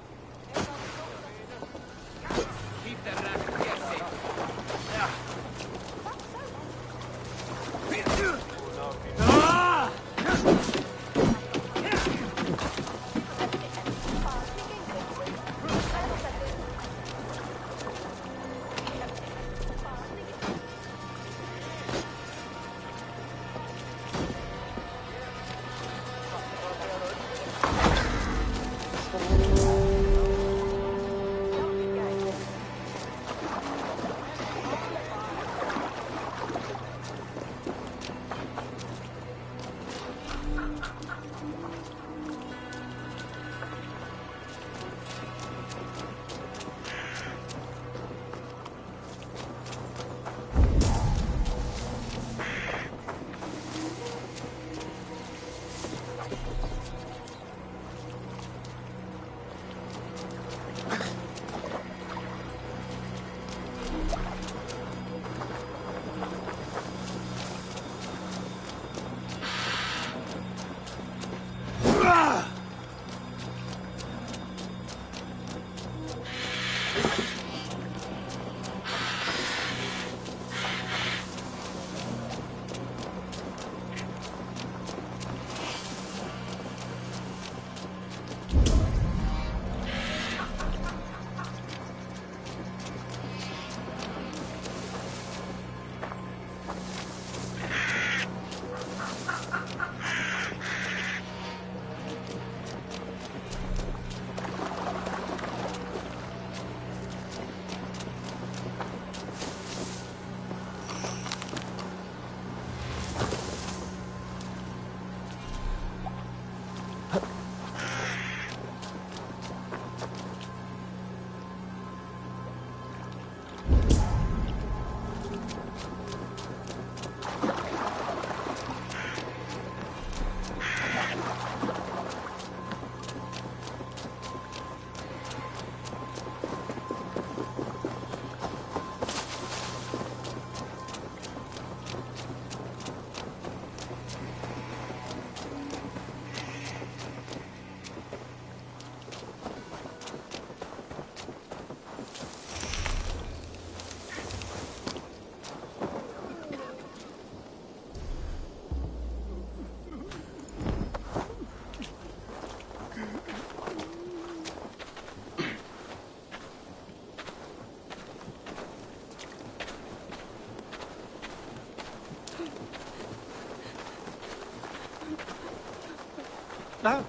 No.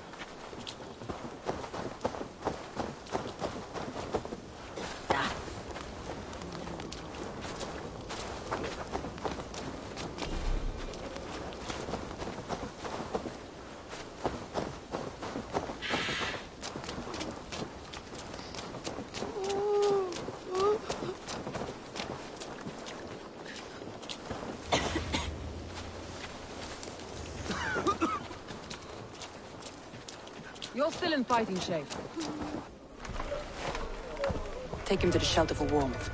You're still in fighting shape. Take him to the shelter for warmth.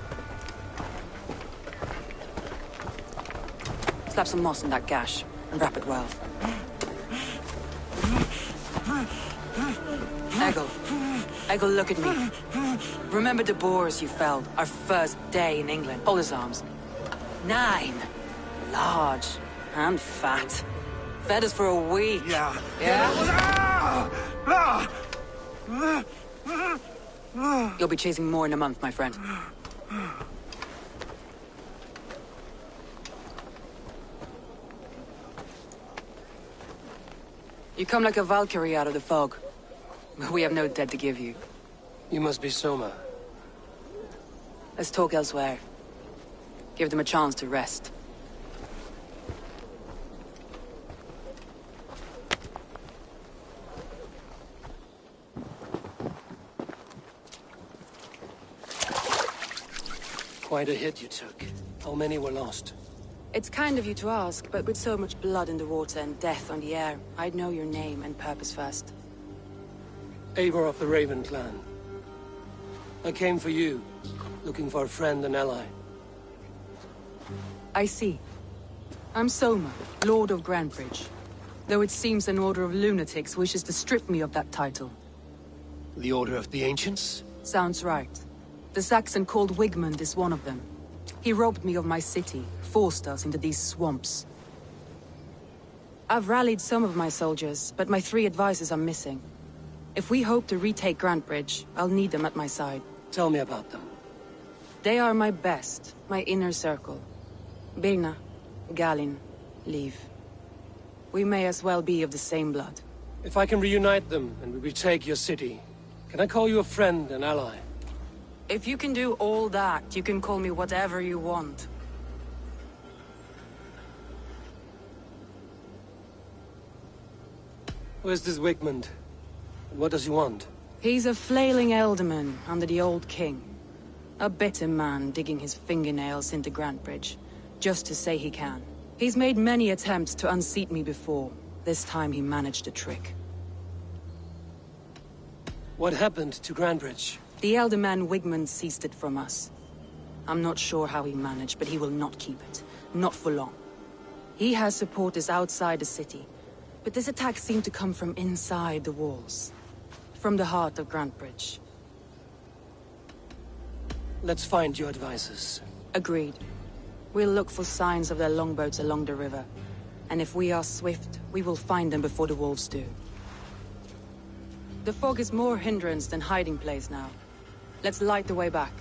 Slap some moss in that gash, and wrap it well. Eggle, look at me. Remember the boars you felled, our first day in England? Hold his arms. 9. Large. And fat. Fed us for a week. Yeah. Yeah? You'll be chasing more in a month, my friend. You come like a Valkyrie out of the fog. But we have no dead to give you. You must be Soma. Let's talk elsewhere. Give them a chance to rest. Quite a hit you took. How many were lost? It's kind of you to ask, but with so much blood in the water and death on the air, I'd know your name and purpose first. Eivor of the Raven clan. I came for you, looking for a friend and ally. I see. I'm Soma, Lord of Grantebridge. Though it seems an order of lunatics wishes to strip me of that title. The Order of the Ancients? Sounds right. The Saxon called Wigmund is one of them. He robbed me of my city, forced us into these swamps. I've rallied some of my soldiers, but my 3 advisors are missing. If we hope to retake Grantebridge, I'll need them at my side. Tell me about them. They are my best, my inner circle. Birna, Galin, Liv. We may as well be of the same blood. If I can reunite them and we retake your city, can I call you a friend and ally? If you can do all that, you can call me whatever you want. Where's this Wigmund? And what does he want? He's a flailing elderman under the old king. A bitter man digging his fingernails into Grantebridge, just to say he can. He's made many attempts to unseat me before. This time he managed a trick. What happened to Grantebridge? The elder man Wigmund seized it from us. I'm not sure how he managed, but he will not keep it. Not for long. He has supporters outside the city, but this attack seemed to come from inside the walls. From the heart of Grantebridge. Let's find your advisors. Agreed. We'll look for signs of their longboats along the river. And if we are swift, we will find them before the wolves do. The fog is more hindrance than hiding place now. Let's light the way back.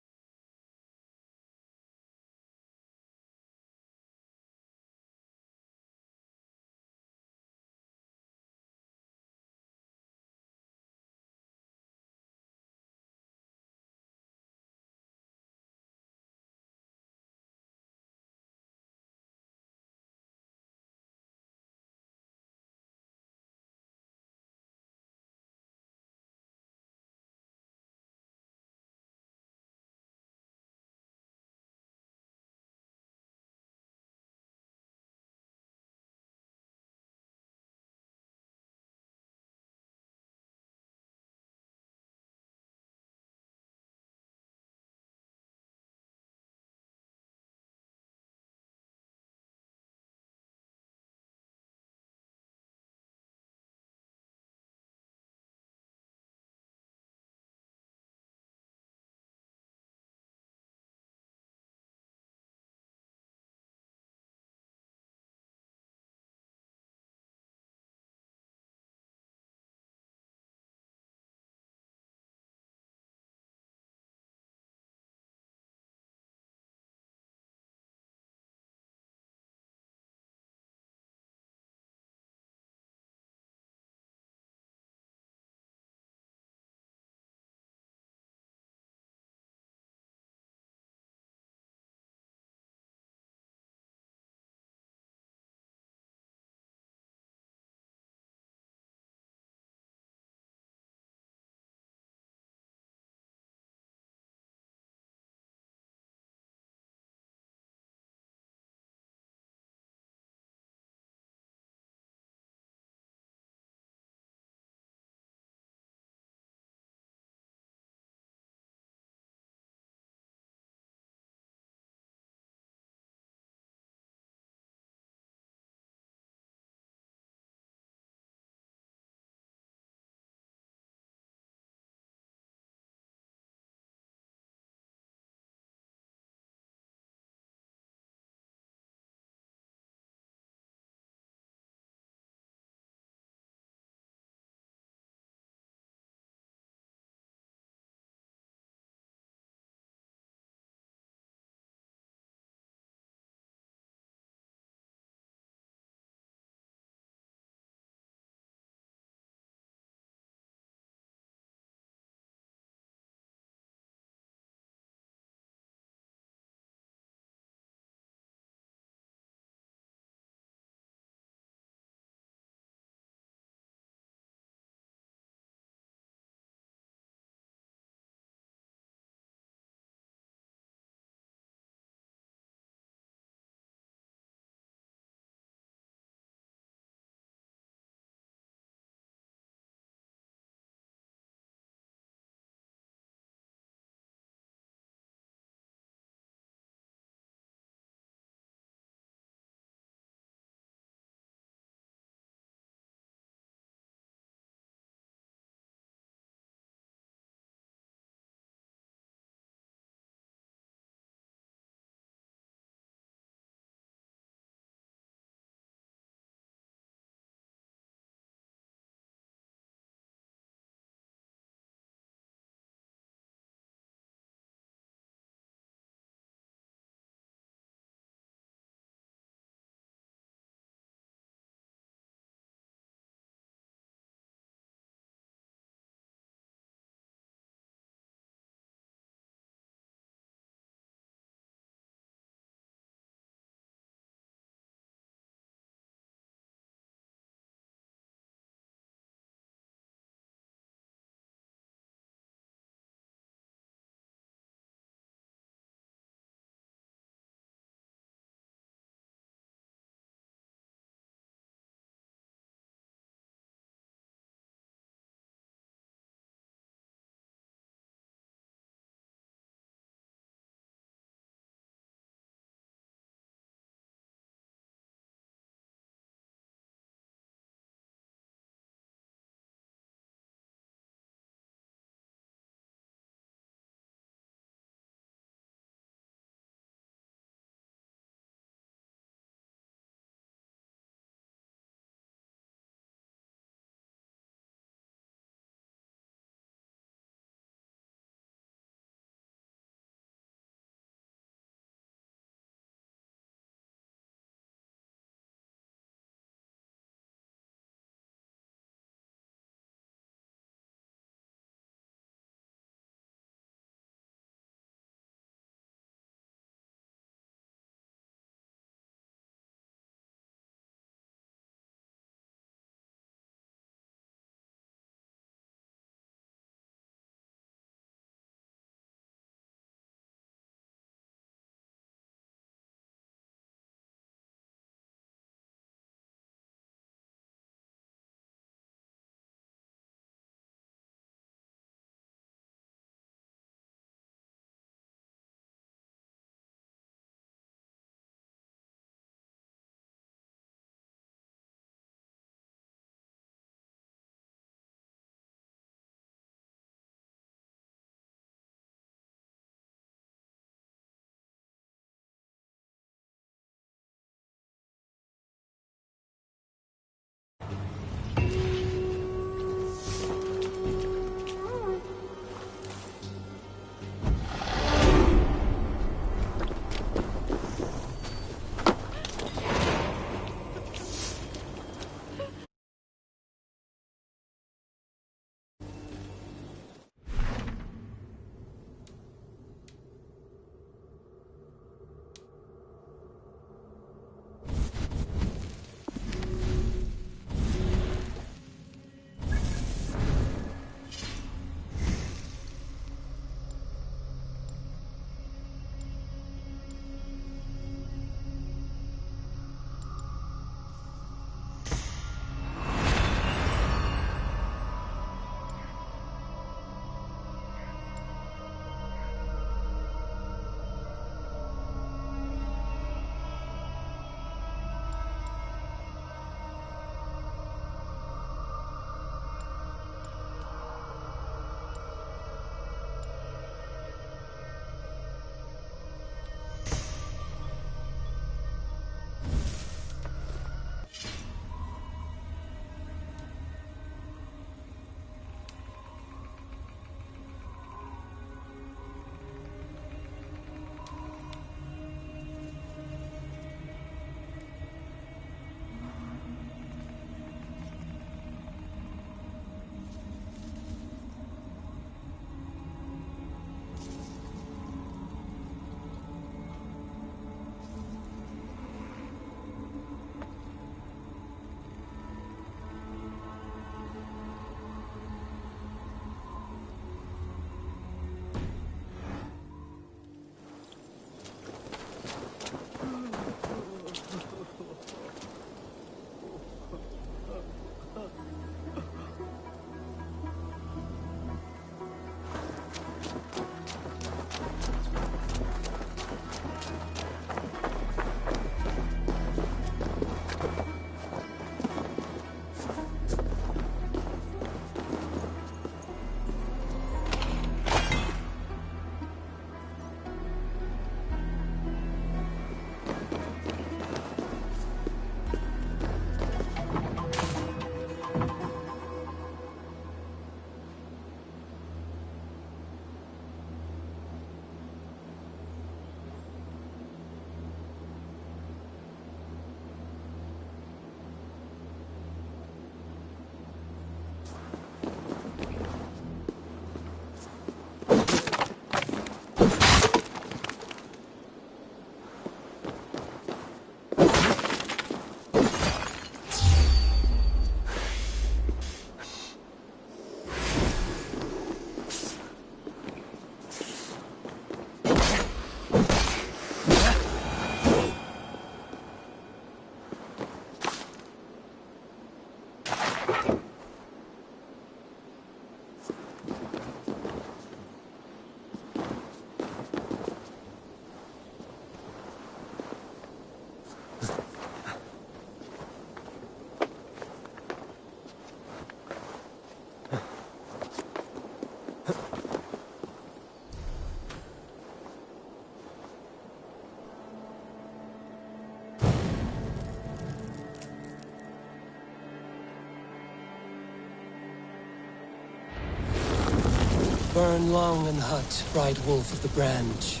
Burn long and hot, bright wolf of the branch,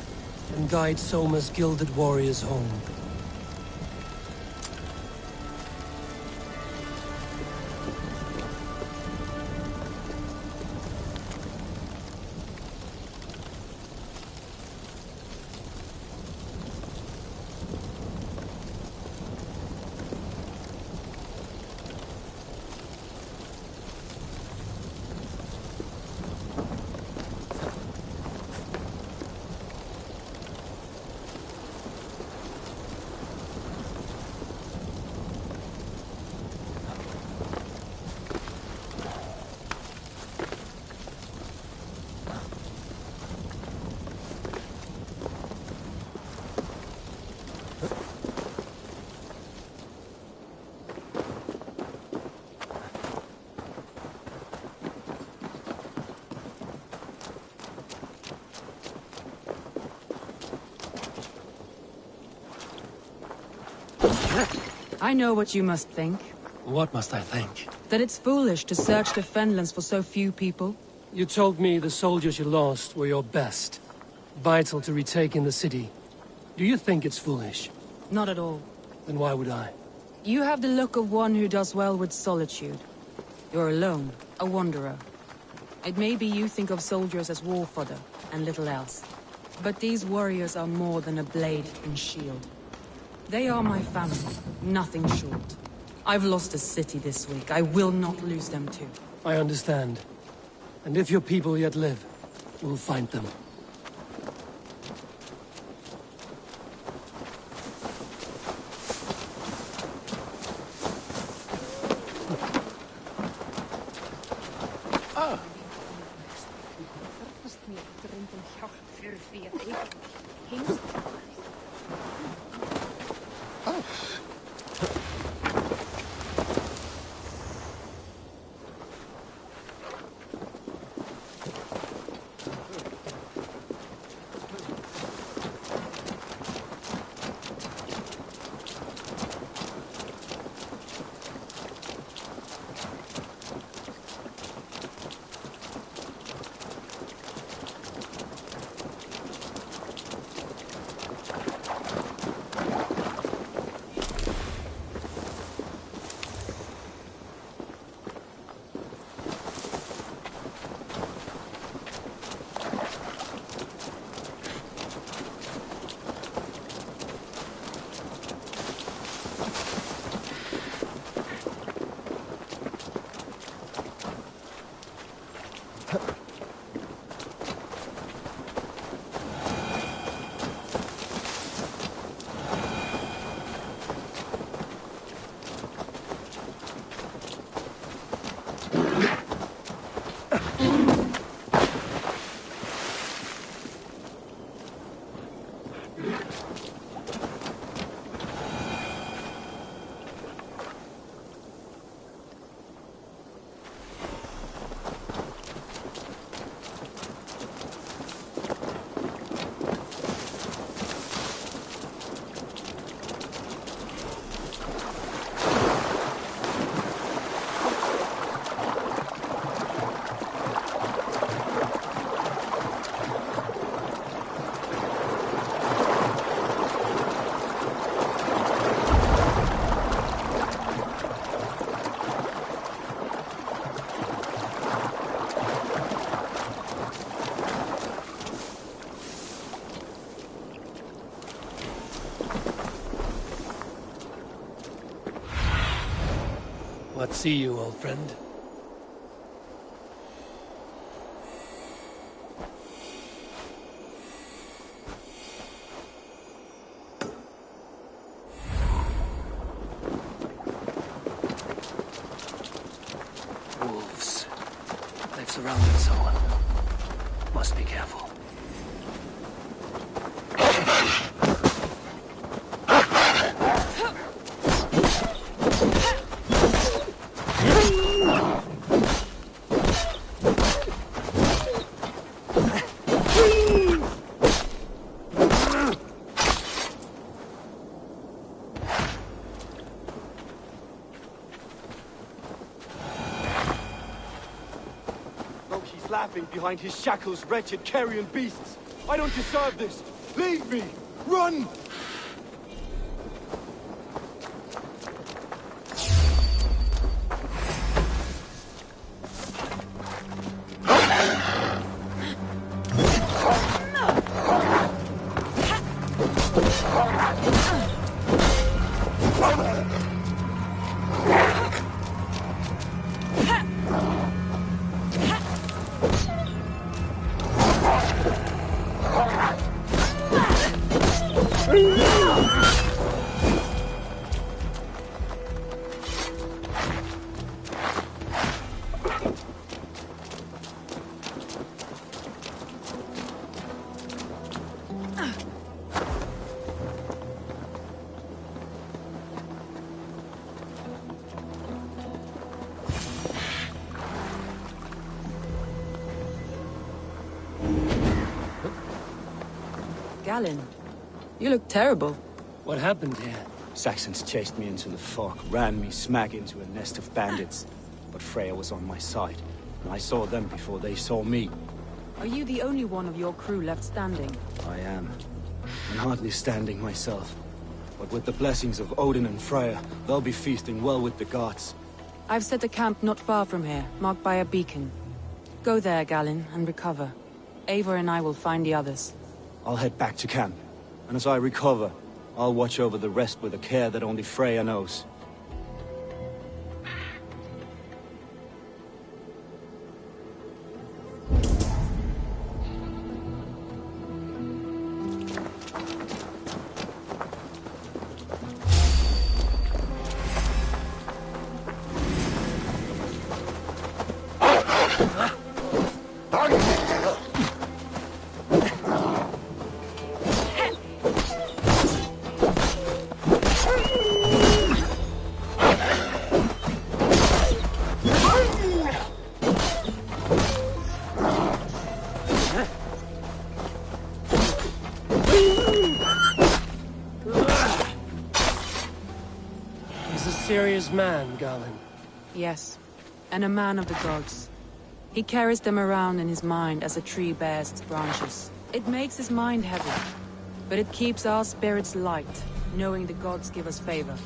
and guide Soma's gilded warriors home. I know what you must think. What must I think? That it's foolish to search the Fenlands for so few people. You told me the soldiers you lost were your best. Vital to retaking the city. Do you think it's foolish? Not at all. Then why would I? You have the look of one who does well with solitude. You're alone, a wanderer. It may be you think of soldiers as war fodder, and little else. But these warriors are more than a blade and shield. They are my family, nothing short. I've lost a city this week. I will not lose them too. I understand. And if your people yet live, we'll find them. What see you, old friend? Wolves. They've surrounded someone. Must be careful. laughing behind his shackles, wretched carrion beasts! I don't deserve this! Leave me! Run! Galen, you look terrible. What happened here? Saxons chased me into the fog, ran me smack into a nest of bandits. But Freya was on my side, and I saw them before they saw me. Are you the only one of your crew left standing? I am. And hardly standing myself. But with the blessings of Odin and Freya, they'll be feasting well with the gods. I've set a camp not far from here, marked by a beacon. Go there, Galen, and recover. Eivor and I will find the others. I'll head back to camp, and as I recover, I'll watch over the rest with a care that only Freya knows. Serious man, Galen. Yes, and a man of the gods. He carries them around in his mind as a tree bears its branches. It makes his mind heavy, but it keeps our spirits light, knowing the gods give us favor.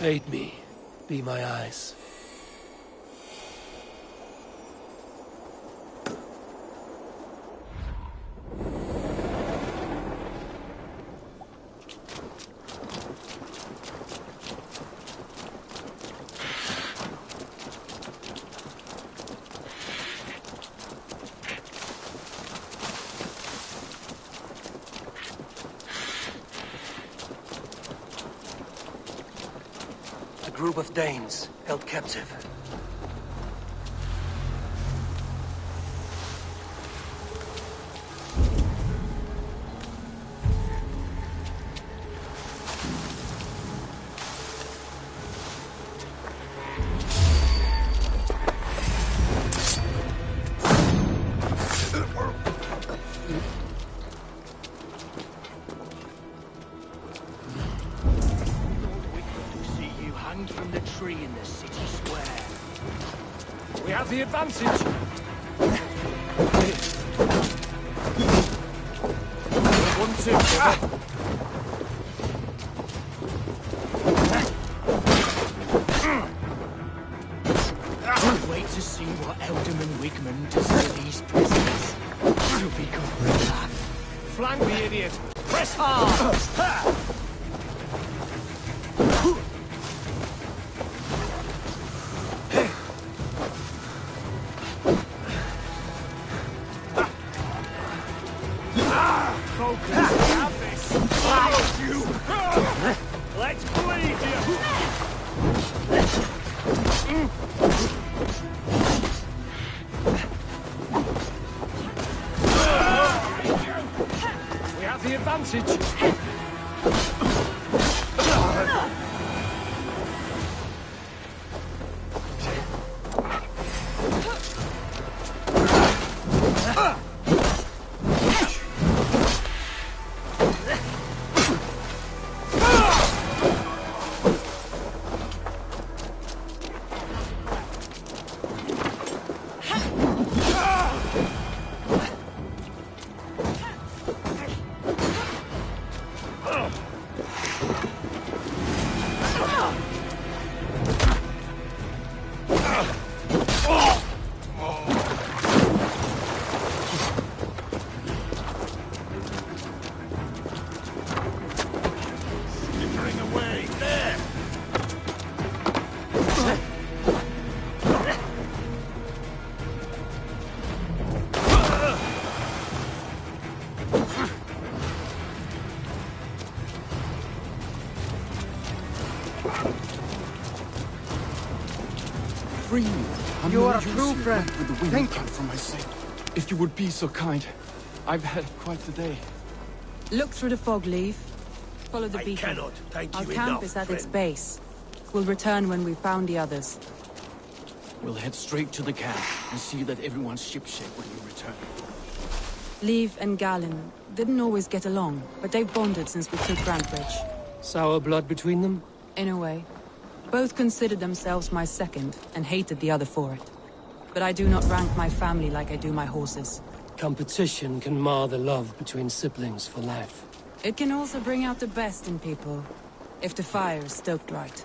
Aid me. Be my eyes. A group of Danes held captive. From the tree in the city square. We have the advantage. 1-2. Wait to see what Elderman Wigman does to these prisoners. You'll be good for a laugh. Flank the idiot. Press hard. Let's bleed We have the advantage. Free me. You are a true friend. With the wind Thank cut for my sake. If you would be so kind. I've had quite the day. Look through the fog, Leaf. Follow the I beacon. cannot thank Our you camp enough, is at its friend. base. We'll return when we've found the others. We'll head straight to the camp and see that everyone's shipshape when we return. Leaf and Galen didn't always get along, but they've bonded since we took Grantbridge. Sour blood between them? In a way. Both considered themselves my second, and hated the other for it. But I do not rank my family like I do my horses. Competition can mar the love between siblings for life. It can also bring out the best in people, if the fire is stoked right.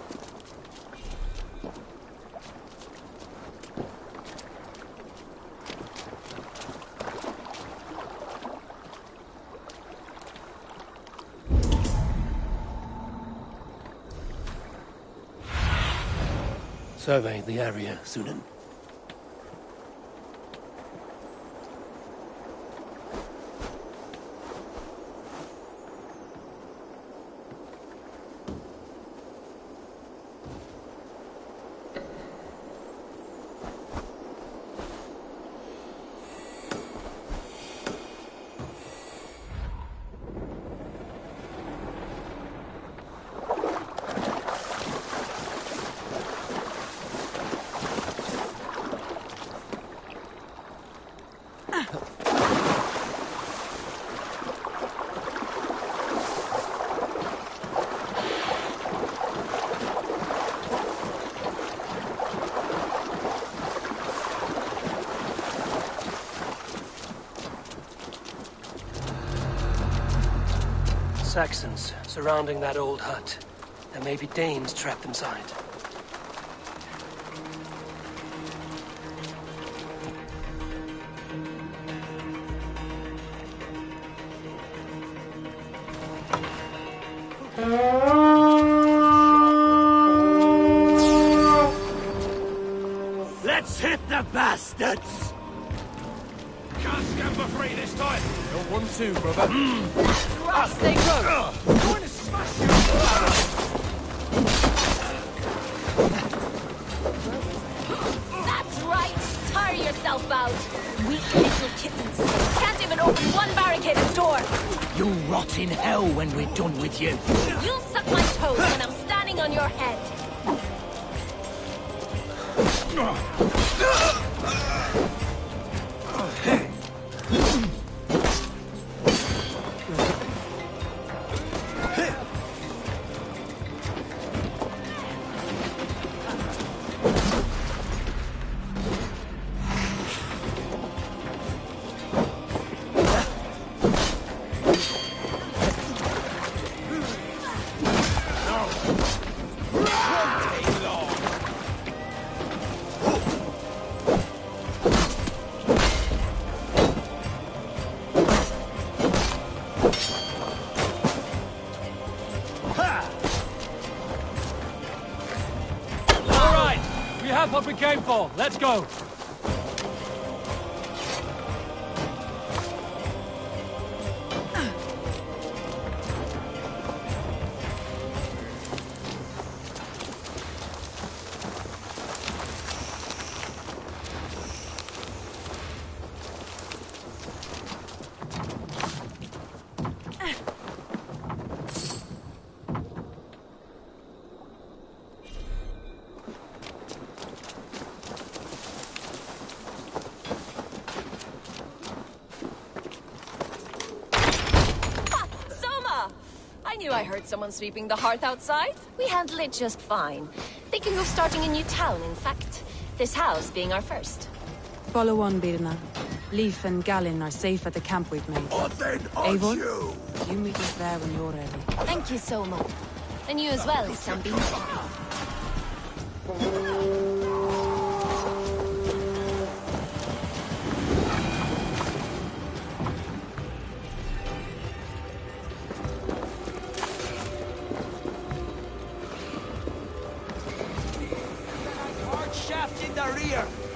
Survey the area, Sunan. Saxons surrounding that old hut. There may be Danes trapped inside. Let's hit the bastards! Can't scamper free this time. You're 1-2, brother. Fast they go! I'm going to smash you! That's right! Tire yourself out! Weak little kittens. Can't even open one barricaded door! You'll rot in hell when we're done with you. You'll suck my toes when I'm standing on your head! What we came for. Let's go. I heard someone sweeping the hearth outside. We handle it just fine. Thinking of starting a new town, in fact. This house being our first. Follow on, Birna. Leif and Gallin are safe at the camp we've made. Eivor, you meet us there when you're ready. Thank you so much. And you as well, Sunbeam.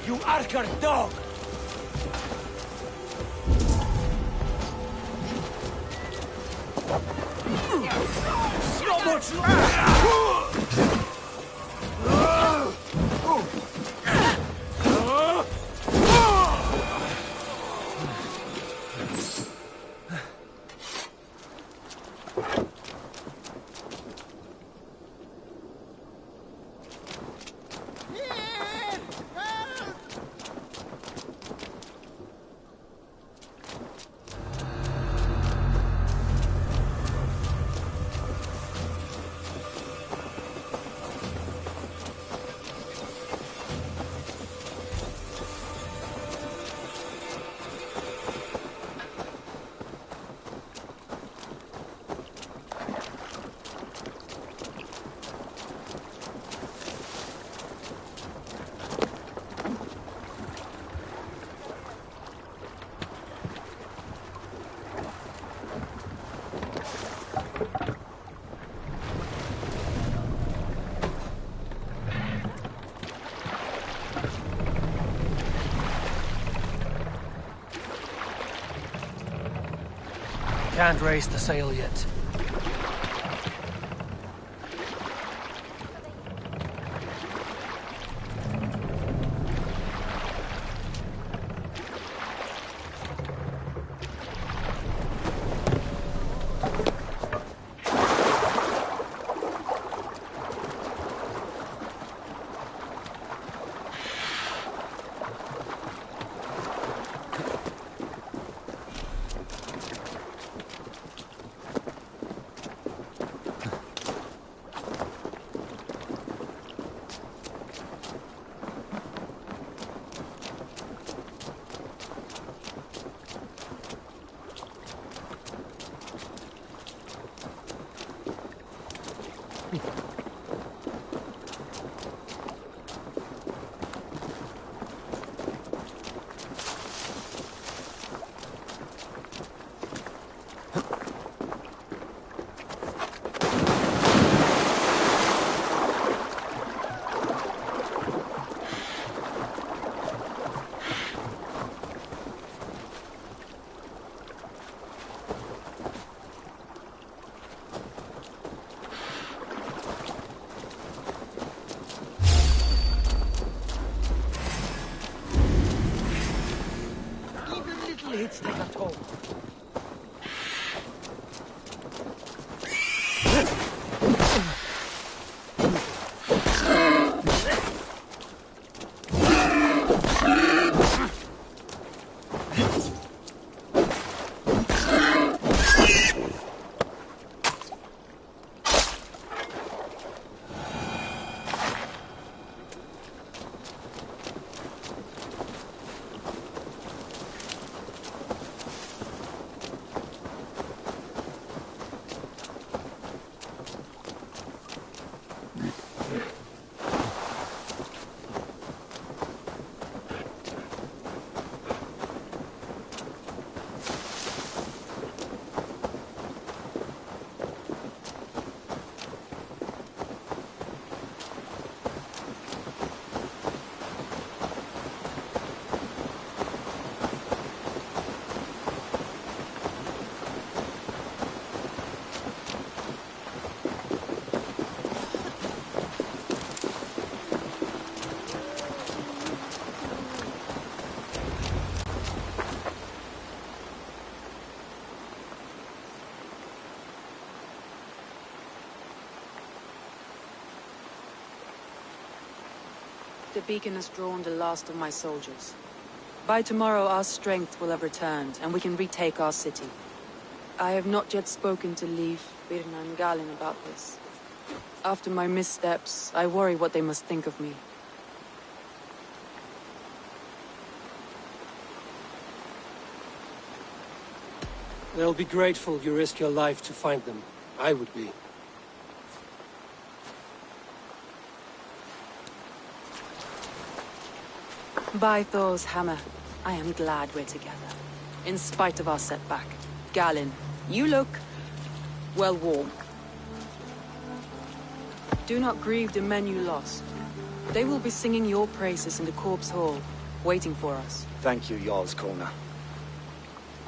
You Archer dog! Not much Can't raise the sail yet. must take a toll. The beacon has drawn the last of my soldiers. By tomorrow our strength will have returned, and we can retake our city. I have not yet spoken to Leif, Birna and Galin about this. After my missteps, I worry what they must think of me. They'll be grateful you risk your life to find them. I would be. By Thor's hammer, I am glad we're together. In spite of our setback. Galin, you look... well, warm. Do not grieve the men you lost. They will be singing your praises in the Corpse Hall, waiting for us. Thank you, Jarl's Kona.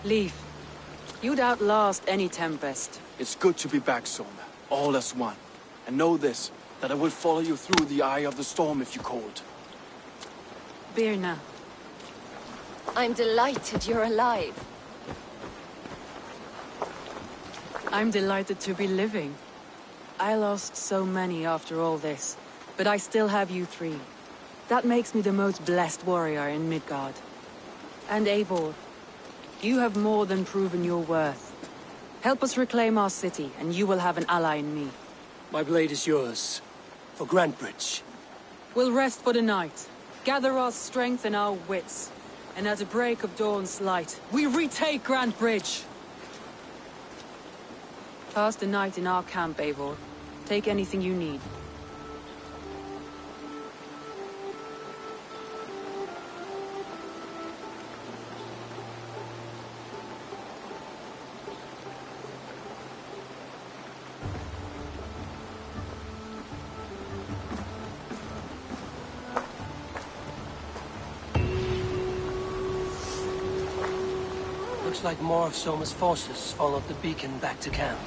Leif, you'd outlast any tempest. It's good to be back, Sona. All as one. And know this, that I will follow you through the eye of the storm if you called. Birna. I'm delighted you're alive. I'm delighted to be living. I lost so many after all this, but I still have you three. That makes me the most blessed warrior in Midgard. And Eivor, you have more than proven your worth. Help us reclaim our city, and you will have an ally in me. My blade is yours. For Grantbridge. We'll rest for the night. Gather our strength and our wits. And at the break of dawn's light, we retake Grantbridge! Pass the night in our camp, Eivor. Take anything you need. Looks like more of Soma's forces followed the beacon back to camp.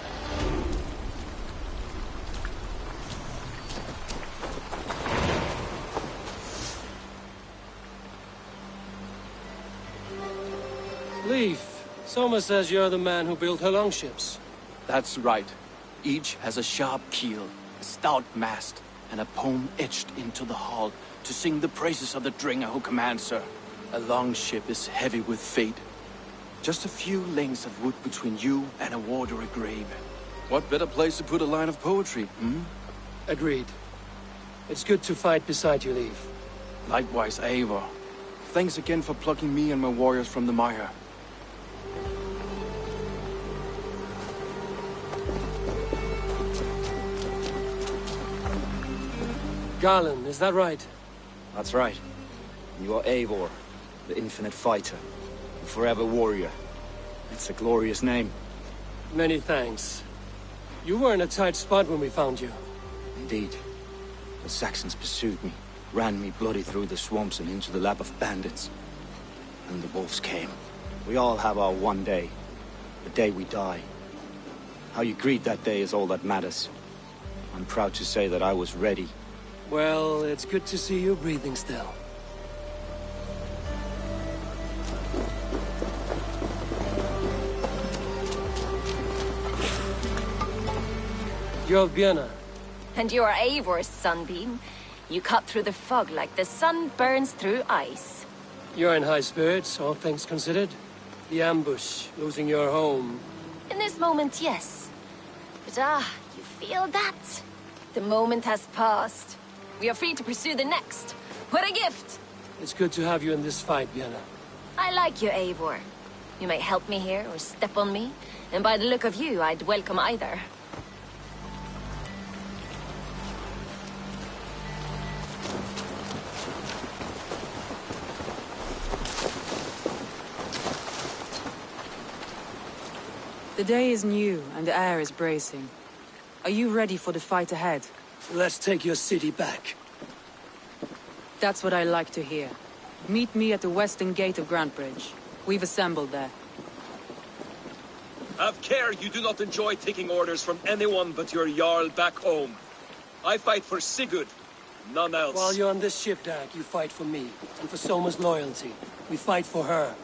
Leif, Soma says you're the man who built her longships. That's right. Each has a sharp keel, a stout mast, and a poem etched into the hull to sing the praises of the Dringer who commands her. A longship is heavy with fate. Just a few lengths of wood between you and a watery grave. What better place to put a line of poetry, hmm? Agreed. It's good to fight beside you, Leif. Likewise, Eivor. Thanks again for plucking me and my warriors from the mire. Garland, is that right? That's right. You are Eivor, the infinite fighter, the forever warrior. It's a glorious name. Many thanks. You were in a tight spot when we found you. Indeed. The Saxons pursued me, ran me bloody through the swamps and into the lap of bandits. And the wolves came. We all have our one day. The day we die. How you greet that day is all that matters. I'm proud to say that I was ready. Well, it's good to see you breathing still. you're Björna. And you're Eivor's sunbeam. You cut through the fog like the sun burns through ice. You're in high spirits, all things considered. The ambush, losing your home. In this moment, yes. But you feel that? The moment has passed. We are free to pursue the next. What a gift! It's good to have you in this fight, Björna. I like you, Eivor. You may help me here or step on me, and by the look of you, I'd welcome either. The day is new, and the air is bracing. Are you ready for the fight ahead? Let's take your city back. That's what I like to hear. Meet me at the western gate of Grantbridge. We've assembled there. Have care you do not enjoy taking orders from anyone but your Jarl back home. I fight for Sigurd, none else. While you're on this ship, Dag, you fight for me, and for Soma's loyalty. We fight for her.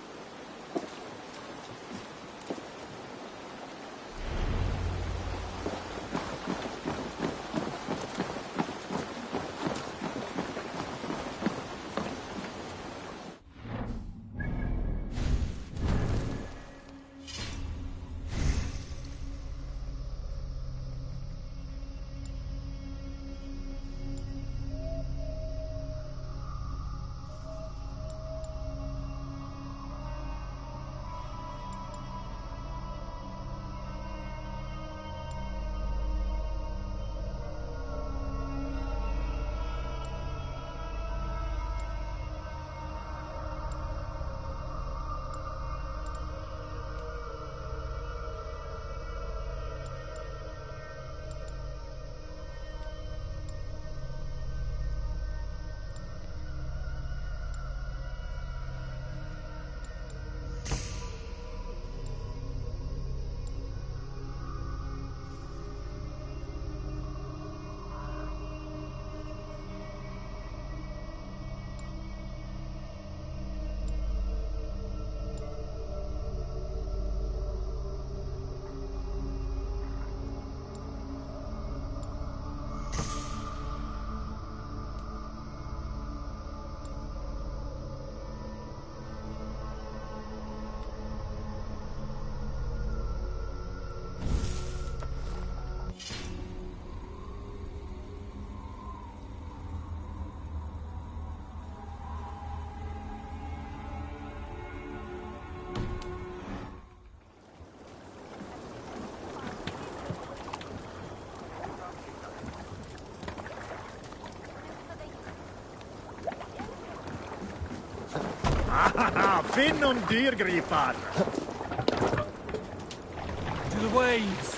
Finn om dyrgripar! To the waves!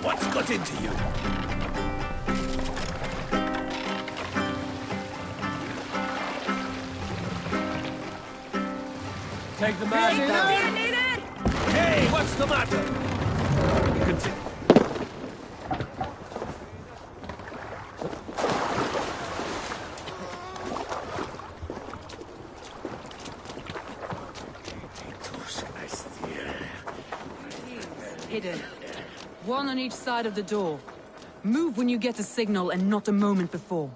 What's got into you? Take the man down. Hey, what's the matter? Continue. Hidden. One on each side of the door. Move when you get a signal and not a moment before.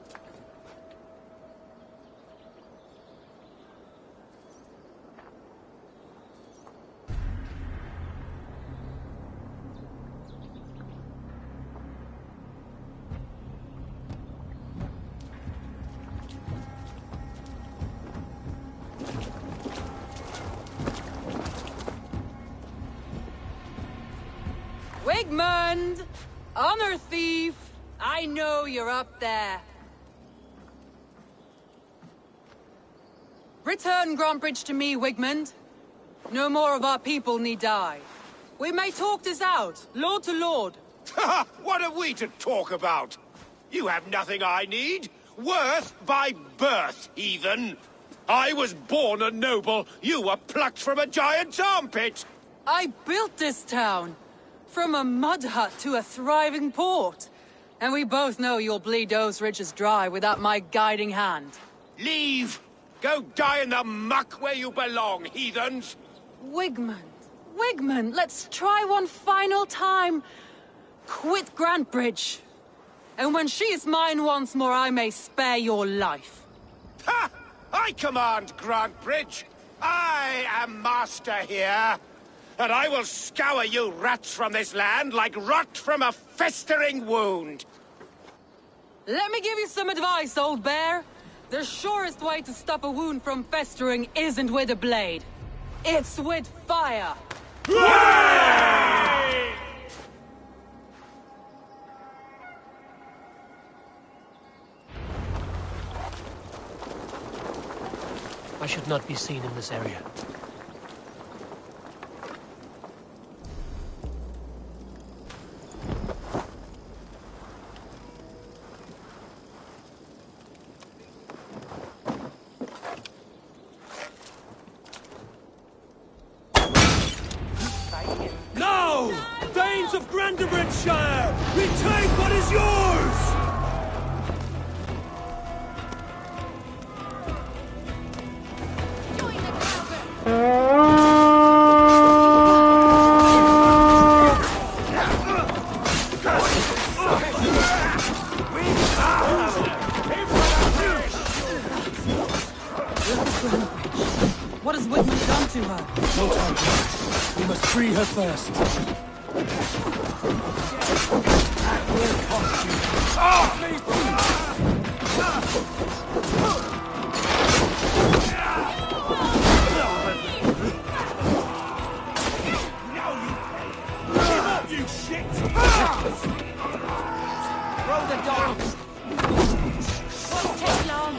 Wigmund! Honor thief! I know you're up there. Return Grantbridge to me, Wigmund. No more of our people need die. We may talk this out, lord to lord. What are we to talk about? You have nothing I need. Worth by birth, heathen. I was born a noble. You were plucked from a giant's armpit. I built this town. From a mud hut to a thriving port. And we both know you'll bleed those riches dry without my guiding hand. Leave! Go die in the muck where you belong, heathens! Wigmund, let's try one final time. Quit Grantbridge. And when she is mine once more, I may spare your life. Ha! I command Grantbridge. I am master here. And I will scour you rats from this land like rot from a festering wound. Let me give you some advice, old bear. The surest way to stop a wound from festering isn't with a blade. It's with fire. I should not be seen in this area. Now! Thanes of Grantebridgeshire! Retake what is yours! What has Wigmund done to her? No time. We must free her first. You shit! Throw the dogs! Won't take long.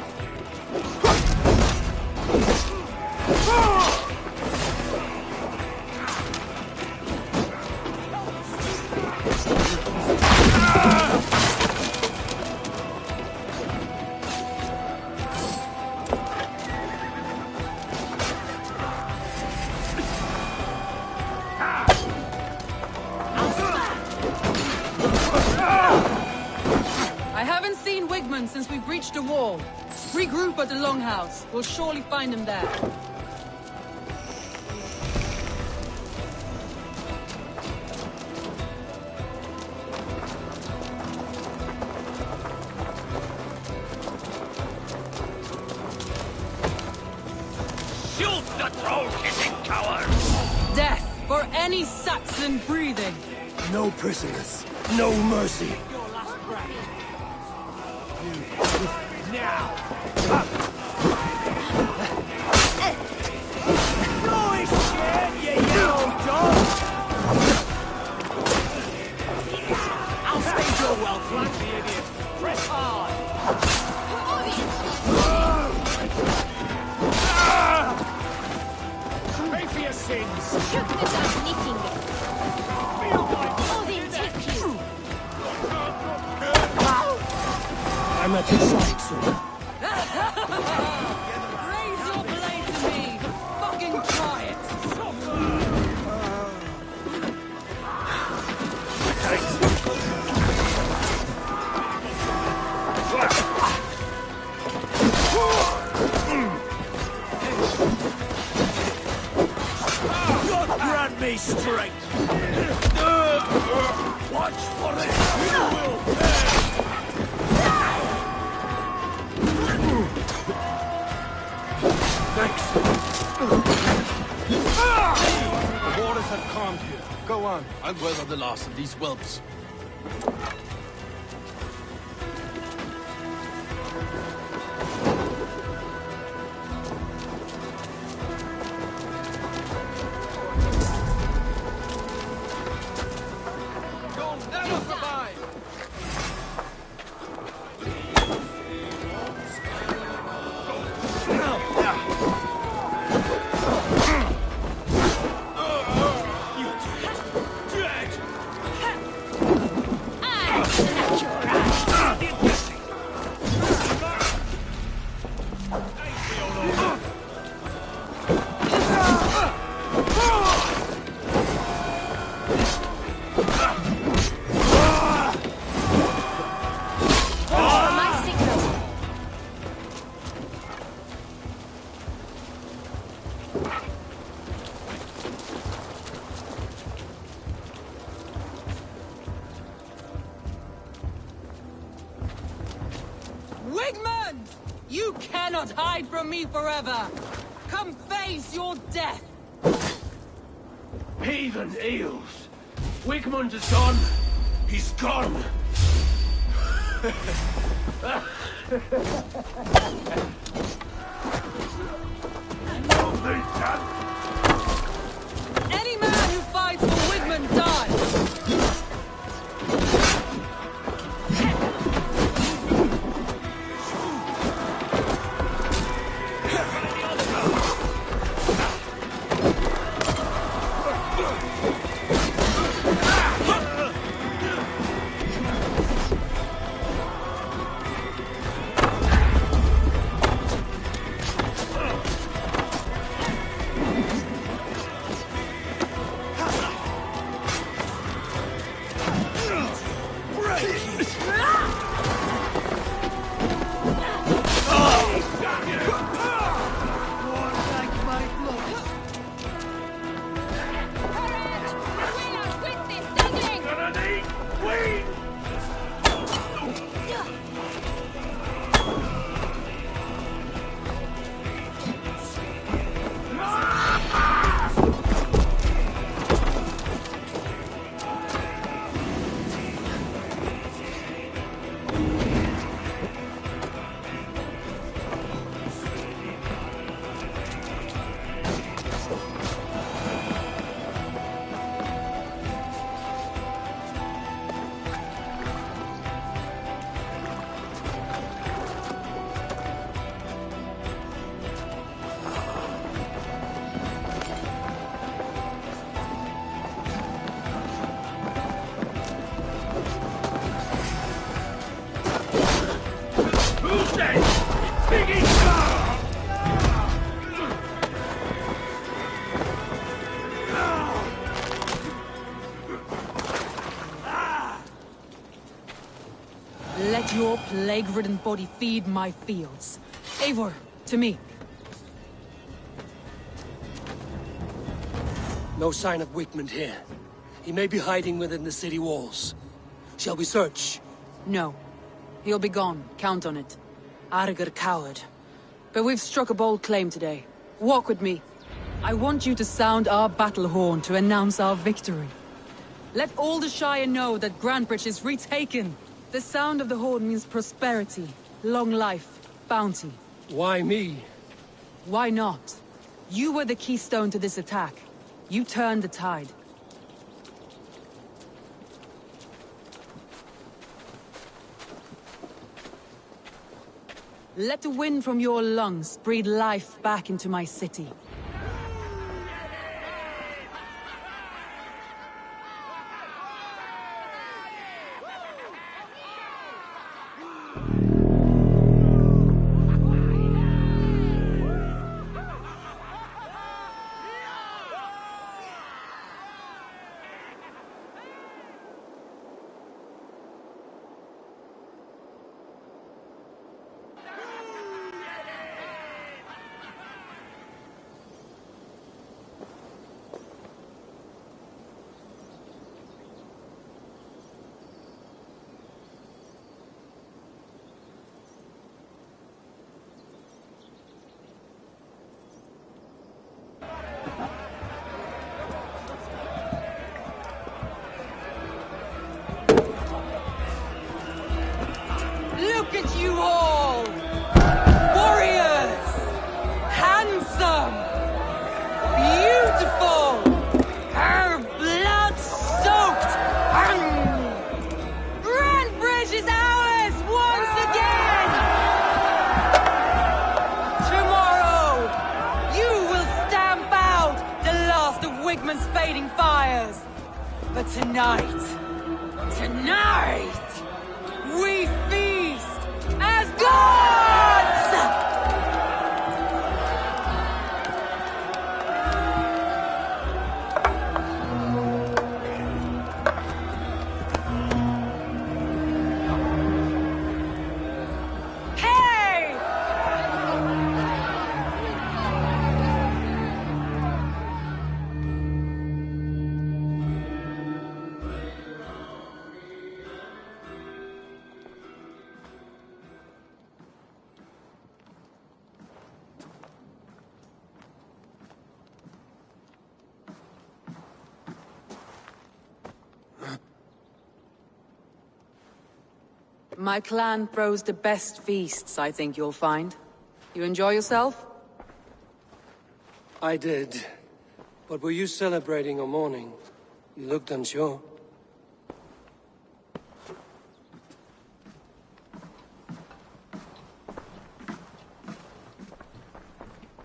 I haven't seen Wigmund since we breached the wall. Regroup at the Longhouse. We'll surely find him there. Shoot the troll-kissing coward! Death for any Saxon breathing. No prisoners. No mercy. Now! I'll stage your well flanked, the idiot. Press hard. Pay for your sins. Shoot without nicking. Odin, take you. I'm at your side, sir. Raise your blade to me. Fucking try it. God grant me strength! Watch for it! You will pay! Thanks. The waters have calmed here. Go on. I'll weather the last of these whelps. Run! You cannot hide from me forever! Come face your death! Heathen eels! Wigmund is gone! He's gone! Any man who fights for Wigmund dies! Let your plague-ridden body feed my fields. Eivor, to me. No sign of Wigmund here. He may be hiding within the city walls. Shall we search? No. He'll be gone. Count on it. Arger coward. But we've struck a bold claim today. Walk with me. I want you to sound our battle horn to announce our victory. Let all the Shire know that Grantebridge is retaken. The sound of the horn means prosperity, long life, bounty. Why me? Why not? You were the keystone to this attack. You turned the tide. Let the wind from your lungs breathe life back into my city. Look at you all! Warriors! Handsome! Beautiful! Her blood-soaked! Grantebridge is ours once again! Tomorrow, you will stamp out the last of Wigmund's fading fires. But tonight, we feast as gods! Hey! My clan throws the best feasts, I think you'll find. You enjoy yourself? I did. But were you celebrating or mourning? You looked unsure.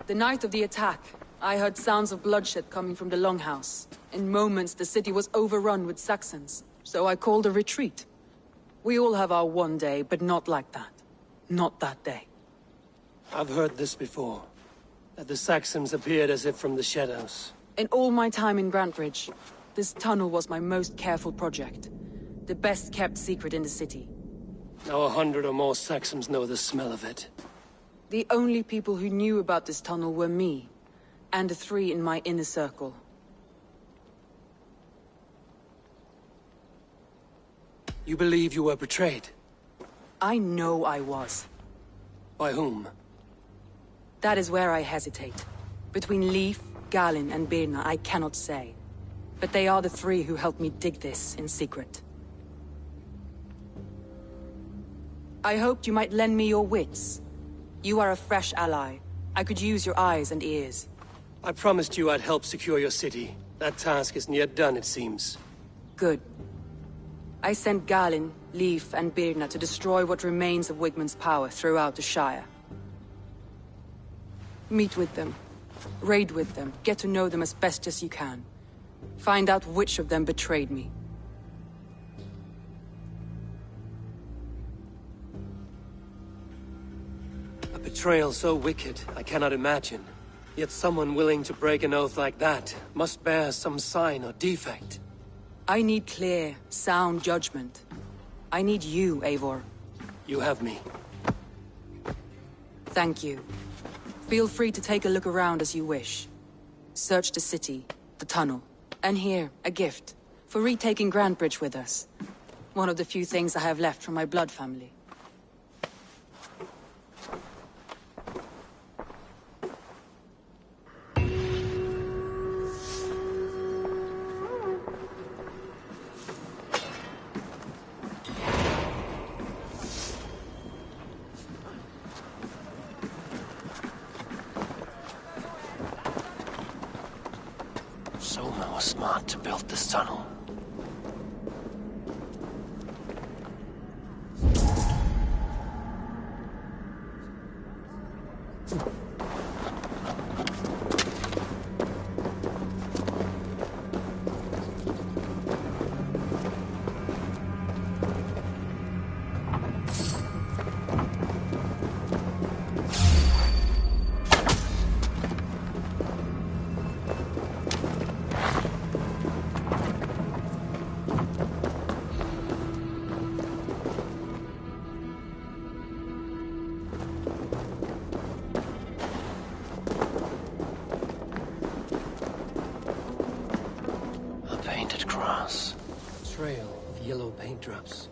The night of the attack, I heard sounds of bloodshed coming from the Longhouse. In moments, the city was overrun with Saxons, so I called a retreat. We all have our one day, but not like that. Not that day. I've heard this before. That the Saxons appeared as if from the shadows. In all my time in Grantbridge, this tunnel was my most careful project. The best kept secret in the city. Now 100 or more Saxons know the smell of it. The only people who knew about this tunnel were me, and the 3 in my inner circle. You believe you were betrayed? I know I was. By whom? That is where I hesitate. Between Leif, Galin, and Birna, I cannot say. But they are the 3 who helped me dig this in secret. I hoped you might lend me your wits. You are a fresh ally. I could use your eyes and ears. I promised you I'd help secure your city. That task isn't yet done, it seems. Good. I sent Galin, Leif, and Birna to destroy what remains of Wigmund's power throughout the Shire. Meet with them. Raid with them. Get to know them as best as you can. Find out which of them betrayed me. A betrayal so wicked, I cannot imagine. Yet someone willing to break an oath like that must bear some sign or defect. I need clear, sound judgment. I need you, Eivor. You have me. Thank you. Feel free to take a look around as you wish. Search the city, the tunnel, and here, a gift, for retaking Grantbridge with us. One of the few things I have left from my blood family. Soma was smart to build this tunnel. Trail of yellow paint drops.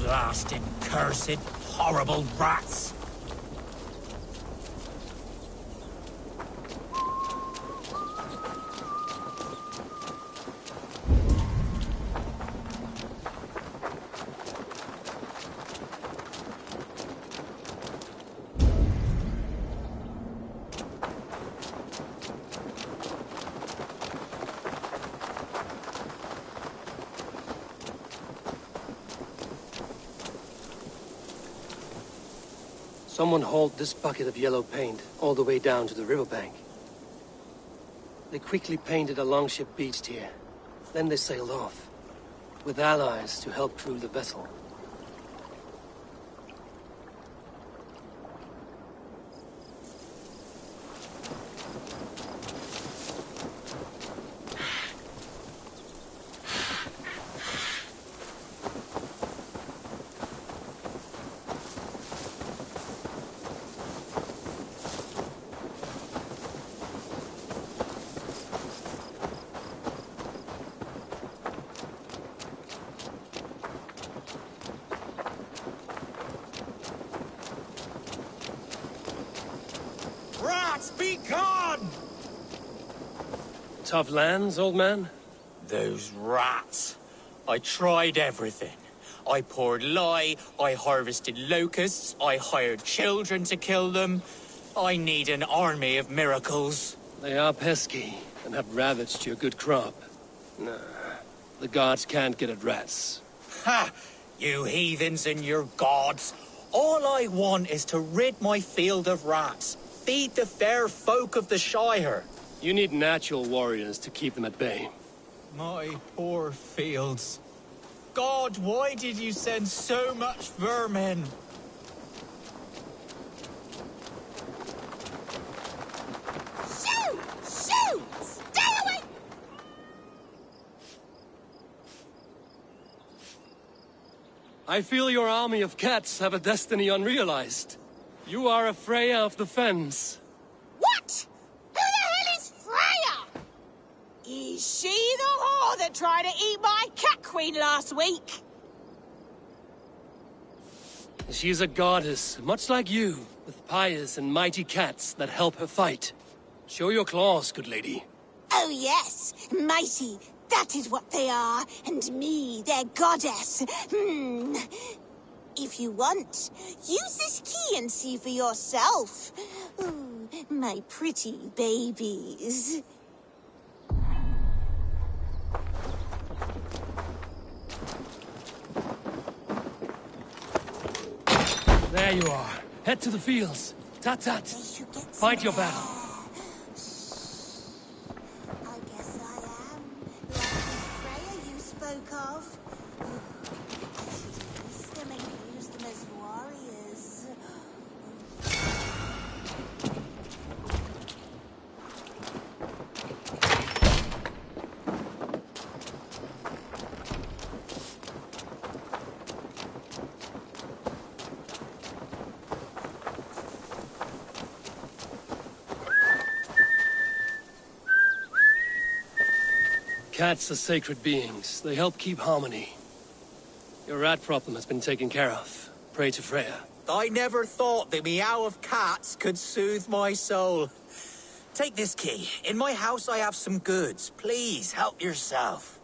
Blasted, cursed, horrible rats! Someone hauled this bucket of yellow paint all the way down to the riverbank. They quickly painted a longship beached here. Then they sailed off, with allies to help crew the vessel. Rats, be gone! Tough lands, old man? Those rats. I tried everything. I poured lye, I harvested locusts, I hired children to kill them. I need an army of miracles. They are pesky and have ravaged your good crop. Nah, the gods can't get at rats. Ha! You heathens and your gods. All I want is to rid my field of rats. Feed the fair folk of the Shire. You need natural warriors to keep them at bay. My poor fields. God, why did you send so much vermin? Shoot! Shoot! Stay away! I feel your army of cats have a destiny unrealized. You are a Freya of the Fens. What? Who the hell is Freya? Is she the whore that tried to eat my cat queen last week? She's a goddess, much like you, with pious and mighty cats that help her fight. Show your claws, good lady. Oh yes, mighty. That is what they are. And me, their goddess. If you want, use this key and see for yourself. Ooh, my pretty babies. There you are. Head to the fields. Tat-tat. Fight your battle. I guess I am. Like the Freya you spoke of. I should use them and use them as warriors. Cats are sacred beings. They help keep harmony. Your rat problem has been taken care of. Pray to Freya. I never thought the meow of cats could soothe my soul. Take this key. In my house I have some goods. Please help yourself.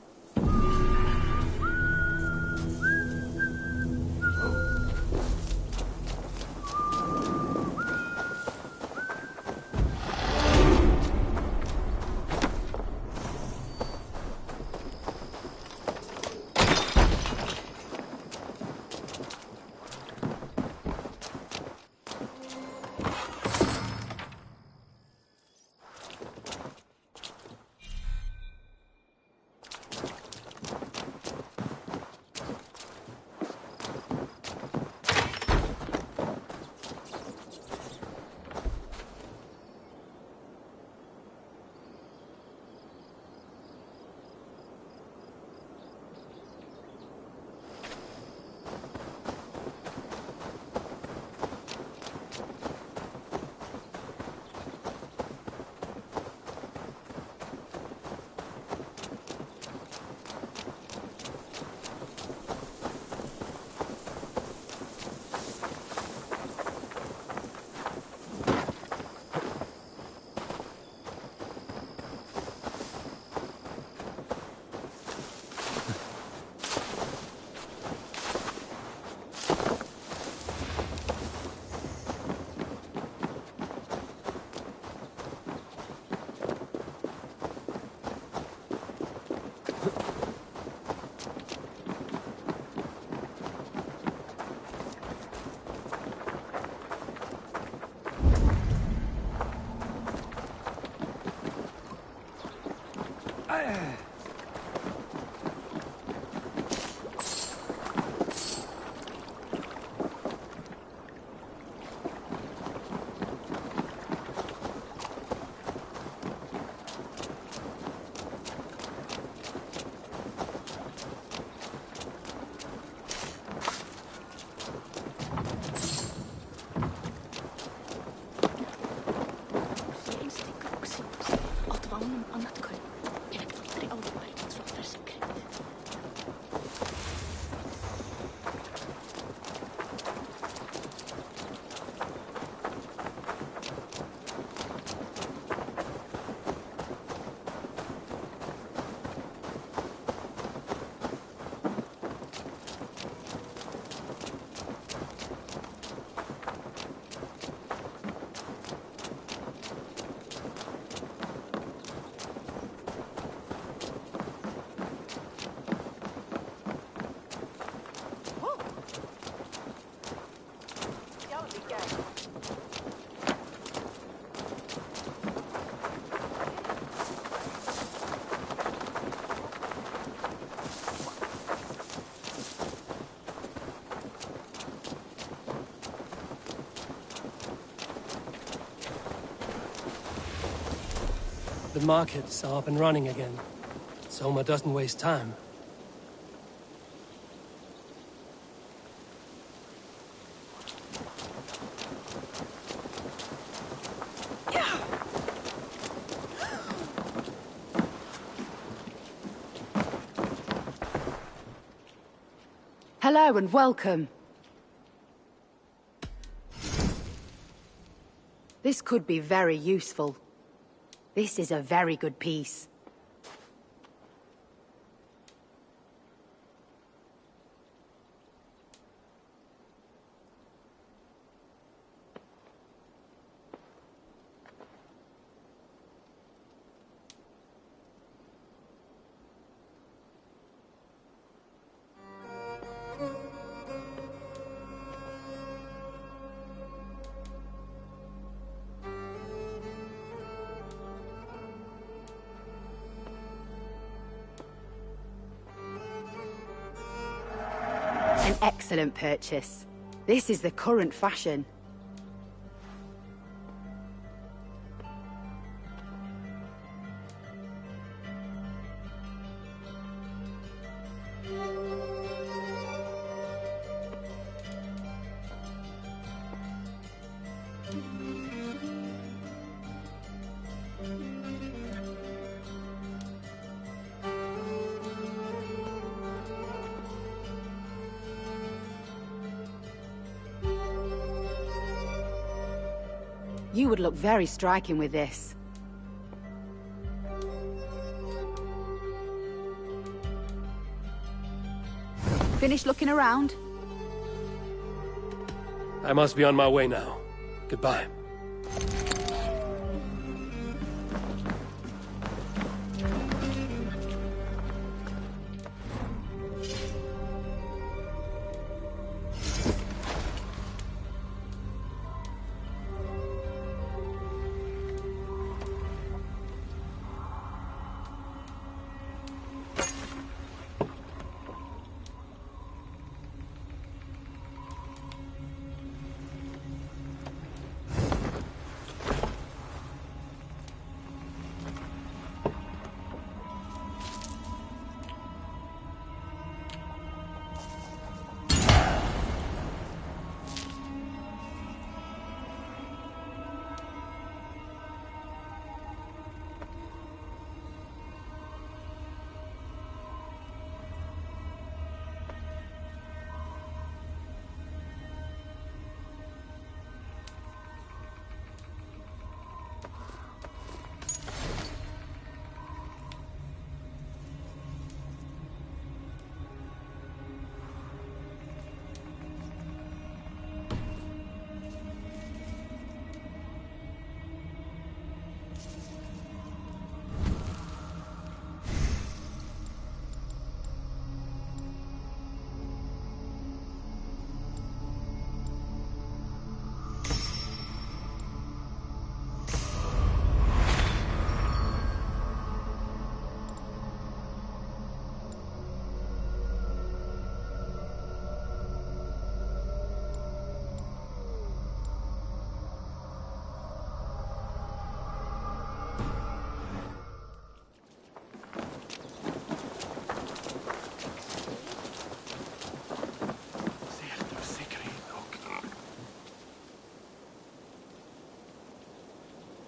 The markets are up and running again. Soma doesn't waste time. Hello and welcome. This could be very useful. This is a very good piece. An excellent purchase. This is the current fashion. You would look very striking with this. Finished looking around? I must be on my way now. Goodbye.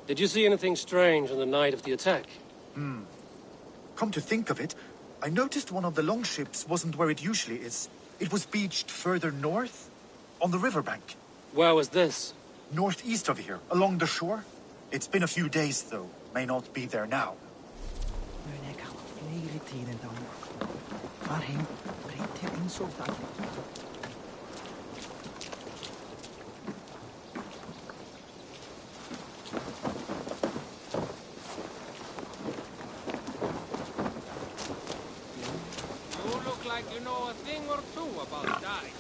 Did you see anything strange on the night of the attack? Come to think of it, I noticed one of the longships wasn't where it usually is. It was beached further north, on the riverbank. Where was this? Northeast of here, along the shore. It's been a few days, though. May not be there now. You look like you know a thing or two about dying.